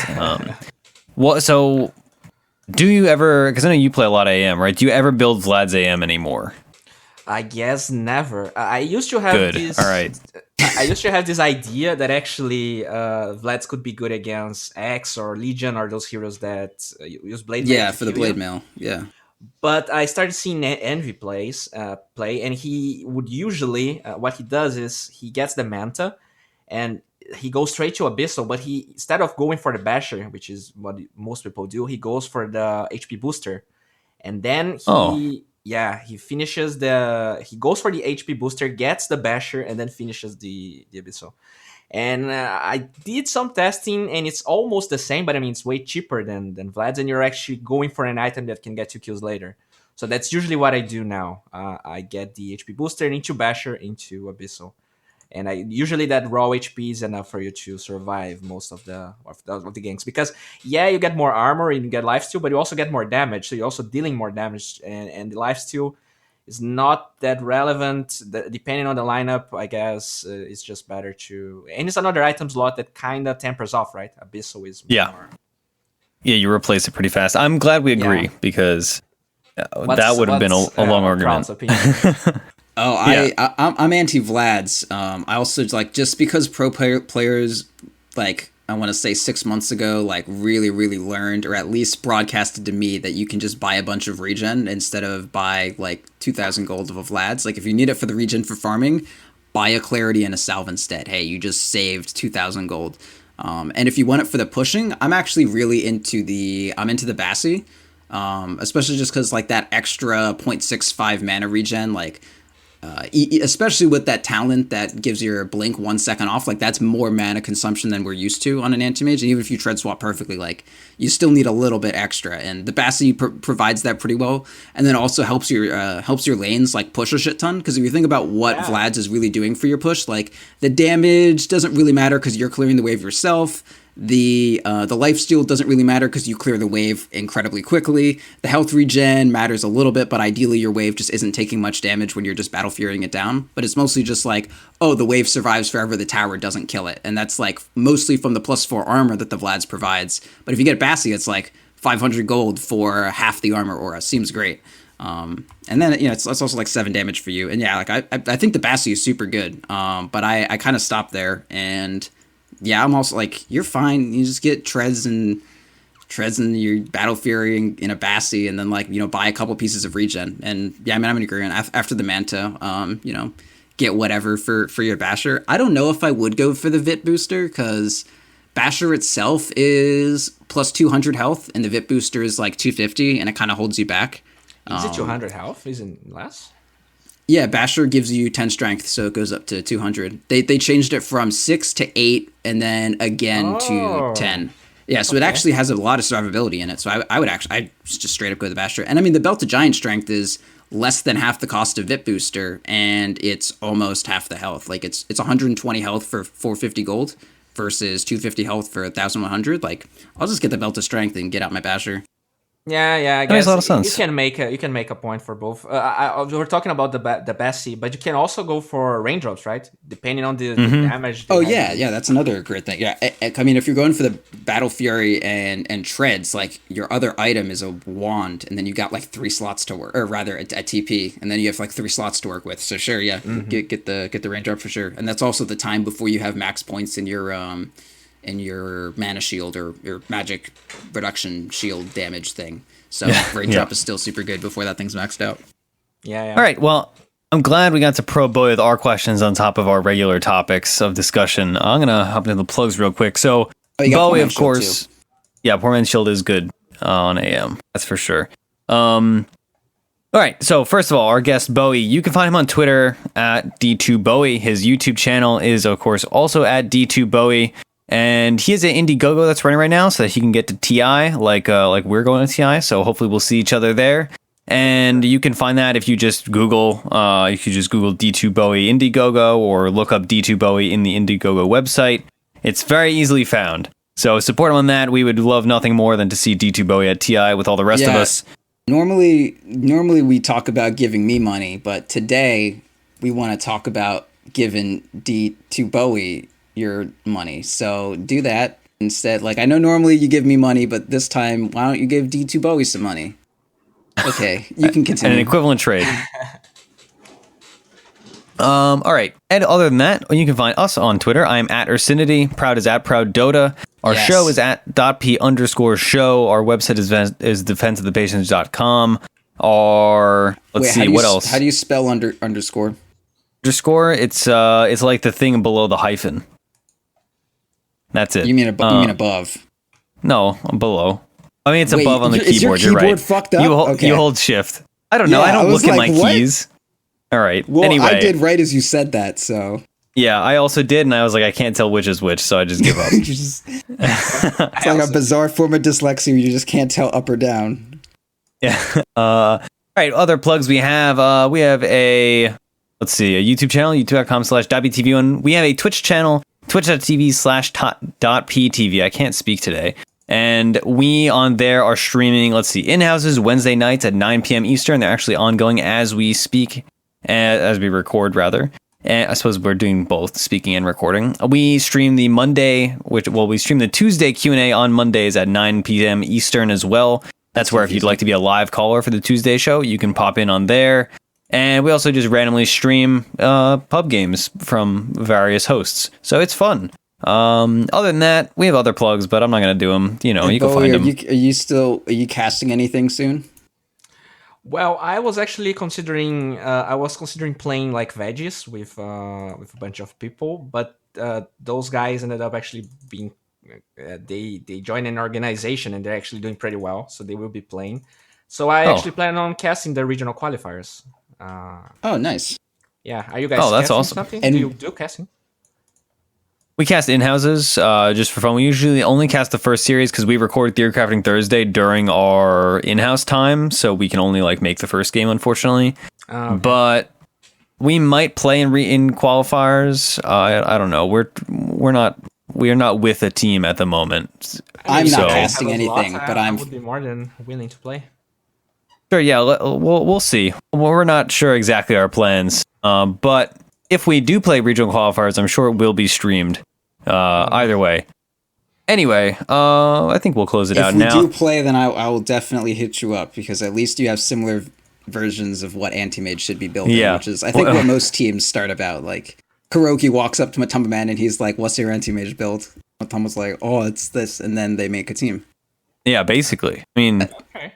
So do you ever, because I know you play a lot of AM, right? Do you ever build Vlad's AM anymore? I guess never. I used to have this. All right. I used to have this idea that actually Vlad's could be good against X or Legion or those heroes that use Blade Mail. Yeah, for the Blade Mail. Yeah. But I started seeing Envy play, and he would usually, what he does is he gets the Manta, and he goes straight to Abyssal, but instead of going for the Basher, which is what most people do, he goes for the HP booster. And then he finishes he goes for the HP booster, gets the Basher, and then finishes the Abyssal. And I did some testing, and it's almost the same, but I mean, it's way cheaper than Vlad's, and you're actually going for an item that can get 2 kills later. So that's usually what I do now. I get the HP booster into Basher, into Abyssal. And usually that raw HP is enough for you to survive most of the ganks. Because, you get more armor and you get lifesteal, but you also get more damage. So you're also dealing more damage, and the lifesteal is not that relevant. Depending on the lineup, I guess it's just better to... And it's another item slot that kind of tempers off, right? Abyssal is more... Yeah, you replace it pretty fast. I'm glad we agree, because that would have been a long argument. I'm anti-Vlad's. I also just because pro players I want to say 6 months ago, really, really learned, or at least broadcasted to me, that you can just buy a bunch of regen instead of buy 2,000 gold of a Vlad's. If you need it for the regen for farming, buy a Clarity and a Salve instead. Hey, you just saved 2,000 gold. And if you want it for the pushing, I'm actually really into the Bassi, especially just because that extra 0.65 mana regen, especially with that talent that gives your blink 1 second off, that's more mana consumption than we're used to on an anti-mage. And even if you tread swap perfectly, you still need a little bit extra, and the Bassi provides that pretty well. And then also helps your lanes push a shit ton, because if you think about what Vlad's is really doing for your push, the damage doesn't really matter because you're clearing the wave yourself. The lifesteal doesn't really matter because you clear the wave incredibly quickly. The health regen matters a little bit, but ideally your wave just isn't taking much damage when you're just battle furying it down. But it's mostly just like, oh, the wave survives forever, the tower doesn't kill it. And that's like mostly from the +4 armor that the Vlads provides. But if you get Bassi, it's like 500 gold for half the armor aura. Seems great. And then, it's also like 7 damage for you. And yeah, like I think the Bassi is super good. But I kind of stopped there, and yeah, I'm also like, you're fine. You just get treads and your battle fury in a Bassi, and then like, buy a couple pieces of regen. And yeah, I mean, I'm in agreement. After the Manta, get whatever for your Basher. I don't know if I would go for the Vit booster, because Basher itself is plus 200 health, and the Vit booster is like 250, and it kind of holds you back. Is it 200 health? Isn't less? Yeah, Basher gives you 10 strength, so it goes up to 200. They changed it from 6 to 8, and then again to 10. Yeah, so it actually has a lot of survivability in it. So I just straight up go to the Basher. And I mean, the Belt of Giant Strength is less than half the cost of Vit Booster, and it's almost half the health. Like it's 120 health for 450 gold versus 250 health for 1,100. Like, I'll just get the Belt of Strength and get out my Basher. Yeah, I guess makes a lot of sense. You can make a point for both. We're talking about the Bessie, but you can also go for raindrops, right? Depending on the damage. Oh yeah, that's another great thing. Yeah, I mean, if you're going for the Battle Fury and treads, like your other item is a wand, and then you got like 3 slots to work, or rather a TP, and then you have like 3 slots to work with. So sure, yeah, get the raindrop for sure, and that's also the time before you have max points in your mana shield or your magic reduction shield damage thing. So raindrop is still super good before that thing's maxed out. Yeah. All right, well, I'm glad we got to probe Bowie with our questions on top of our regular topics of discussion. I'm going to hop into the plugs real quick. So Bowie, of course, Poor Man's Shield is good on AM. That's for sure. All right, so first of all, our guest Bowie, you can find him on Twitter at D2BOWIE. His YouTube channel is, of course, also at D2BOWIE. And he has an Indiegogo that's running right now so that he can get to TI like we're going to TI. So hopefully we'll see each other there. And you can find that if you just Google D2BOWIE Indiegogo, or look up D2BOWIE in the Indiegogo website. It's very easily found. So support him on that. We would love nothing more than to see D2BOWIE at TI with all the rest of us. Normally we talk about giving me money, but today we want to talk about giving D2BOWIE your money. So do that instead. Like, I know normally you give me money, but this time, why don't you give D2BOWIE some money? Okay, you can continue. An equivalent trade. All right. And other than that, you can find us on Twitter. I'm at Ursinity. Proud is at Proud Dota. Our show is at .p_show. Our website is defenseofthepatients.com. What else? How do you spell underscore? Underscore? It's like the thing below the hyphen. That's it. You mean above? No, below. I mean, it's above on the keyboard. Is your keyboard You're right. Fucked up? You hold shift. I don't know. I don't look at my keys. All right. Well, anyway, I did right as you said that, so. Yeah, I also did, and I was like, I can't tell which is which, so I just give up. It's like a bizarre form of dyslexia where you just can't tell up or down. Yeah. All right. Other plugs we have. We have a YouTube channel, youtube.com/.btv, and we have a Twitch channel, twitch.tv/.ptv. I can't speak today. And we on there are streaming, in-houses Wednesday nights at 9 p.m. Eastern. They're actually ongoing as we speak, as we record, rather. And I suppose we're doing both, speaking and recording. We stream the we stream the Tuesday Q&A on Mondays at 9 p.m. Eastern as well. That's where if you'd like to be a live caller for the Tuesday show, you can pop in on there. And we also just randomly stream pub games from various hosts. So it's fun. Other than that, we have other plugs, but I'm not going to do them. You can find them. Are you casting anything soon? Well, I was actually considering playing like veggies with a bunch of people, but those guys ended up actually being they joined an organization and they're actually doing pretty well, so they will be playing. So I actually plan on casting the regional qualifiers. Oh, nice. Yeah, are you guys? Oh, that's awesome. Something? And do you do casting? We cast in-houses just for fun. We usually only cast the first series because we record Theorycrafting Thursday during our in-house time, so we can only make the first game, unfortunately. Okay. But we might play in qualifiers. I don't know. We're not we are not with a team at the moment. I'm not casting anything, but I would be more than willing to play. Sure, yeah, we'll see. We're not sure exactly our plans, but if we do play regional qualifiers, I'm sure it will be streamed. Either way. Anyway, I think we'll close it out now. If we do play, then I will definitely hit you up, because at least you have similar versions of what Anti-Mage should be building, which is, I think, what most teams start about. Like, Kuroki walks up to Matamba Man and he's like, what's your Anti-Mage build? Matamba's like, oh, it's this, and then they make a team. Yeah, basically. I mean... Okay.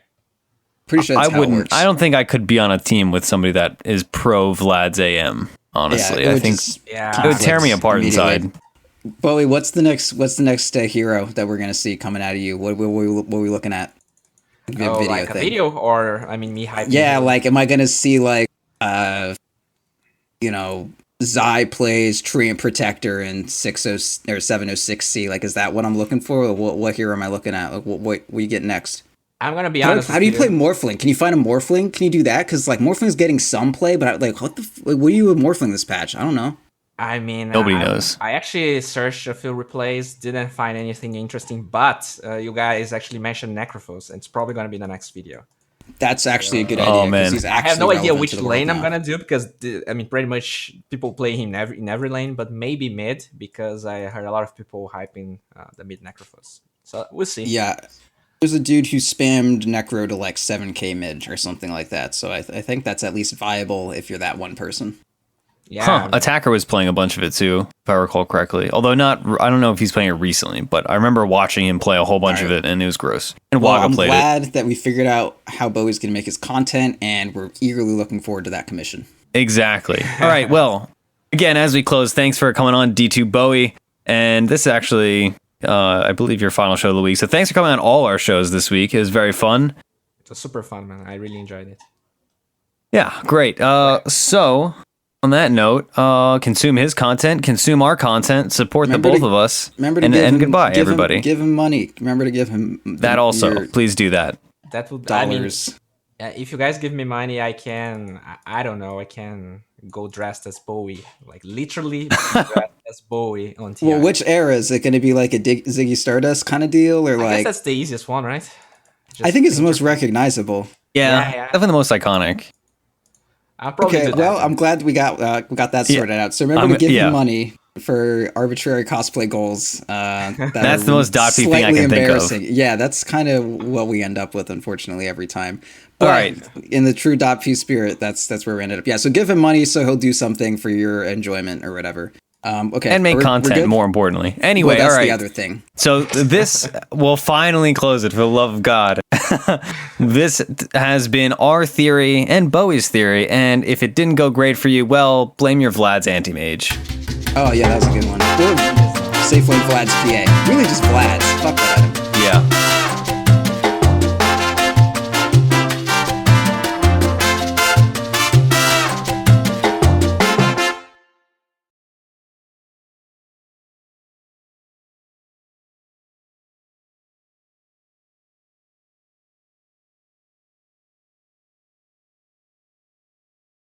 Pretty sure that's how it works. I don't think I could be on a team with somebody that is pro Vlad's AM, honestly. I think it would tear me apart inside. Bowie, what's the next hero that we're gonna see coming out of you? What are we looking at? A video, or I mean, me hyping? Yeah, like, am I gonna see like Zai plays Treant Protector in 60 or 706C? Like, is that what I'm looking for? Or what hero am I looking at? Like, what you get next? I'm gonna be honest. How do you play Morphling? Can you find a Morphling? Can you do that? Because like Morphling's getting some play, but what are you with Morphling this patch? I don't know. I mean, nobody knows. I actually searched a few replays, didn't find anything interesting, but you guys actually mentioned Necrophos, and it's probably going to be the next video. That's actually a good idea. Oh, man. I have no idea which lane I'm going to do, because, pretty much people play him in every lane, but maybe mid, because I heard a lot of people hyping the mid Necrophos. So we'll see. Yeah. There's a dude who spammed Necro to like 7k mid or something like that, so I think that's at least viable if you're that one person. Yeah, Attacker was playing a bunch of it too, if I recall correctly. Although I don't know if he's playing it recently, but I remember watching him play a whole bunch of it, and it was gross. And Waga played it. I'm glad that we figured out how Bowie's going to make his content, and we're eagerly looking forward to that commission. Exactly. All right, well, again, as we close, thanks for coming on, D2BOWIE. And this is actually, I believe, your final show of the week. So thanks for coming on all our shows this week. It was very fun. It was super fun, man. I really enjoyed it. Yeah, great. So... on that note, consume his content, consume our content, support the both of us, and goodbye, everybody. Give him money. Remember to give him that also. Please do that. That would dollars. If you guys give me money, I can. I don't know. I can go dressed as Bowie, like literally dressed as Bowie on TI. Well, which era is it going to be? Like a Ziggy Stardust kind of deal, or I guess that's the easiest one, right? I think it's the most recognizable. Yeah, definitely the most iconic. Okay, well, I'm glad we got that sorted out. So remember to give him money for arbitrary cosplay goals. That's the most dotty thing I can think of. Yeah, that's kind of what we end up with, unfortunately, every time. But all right. In the true .p spirit, that's where we ended up. Yeah, so give him money so he'll do something for your enjoyment or whatever. Okay, and make content, more importantly. Anyway, that's all right. The other thing. So this will finally close it, for the love of God. This has been our theory and Bowie's theory, and if it didn't go great for you, well, blame your Vlad's Anti-Mage. Oh yeah, that was a good one. Or Safe Lane Vlad's PA. Really just Vlad's. Fuck that. Yeah.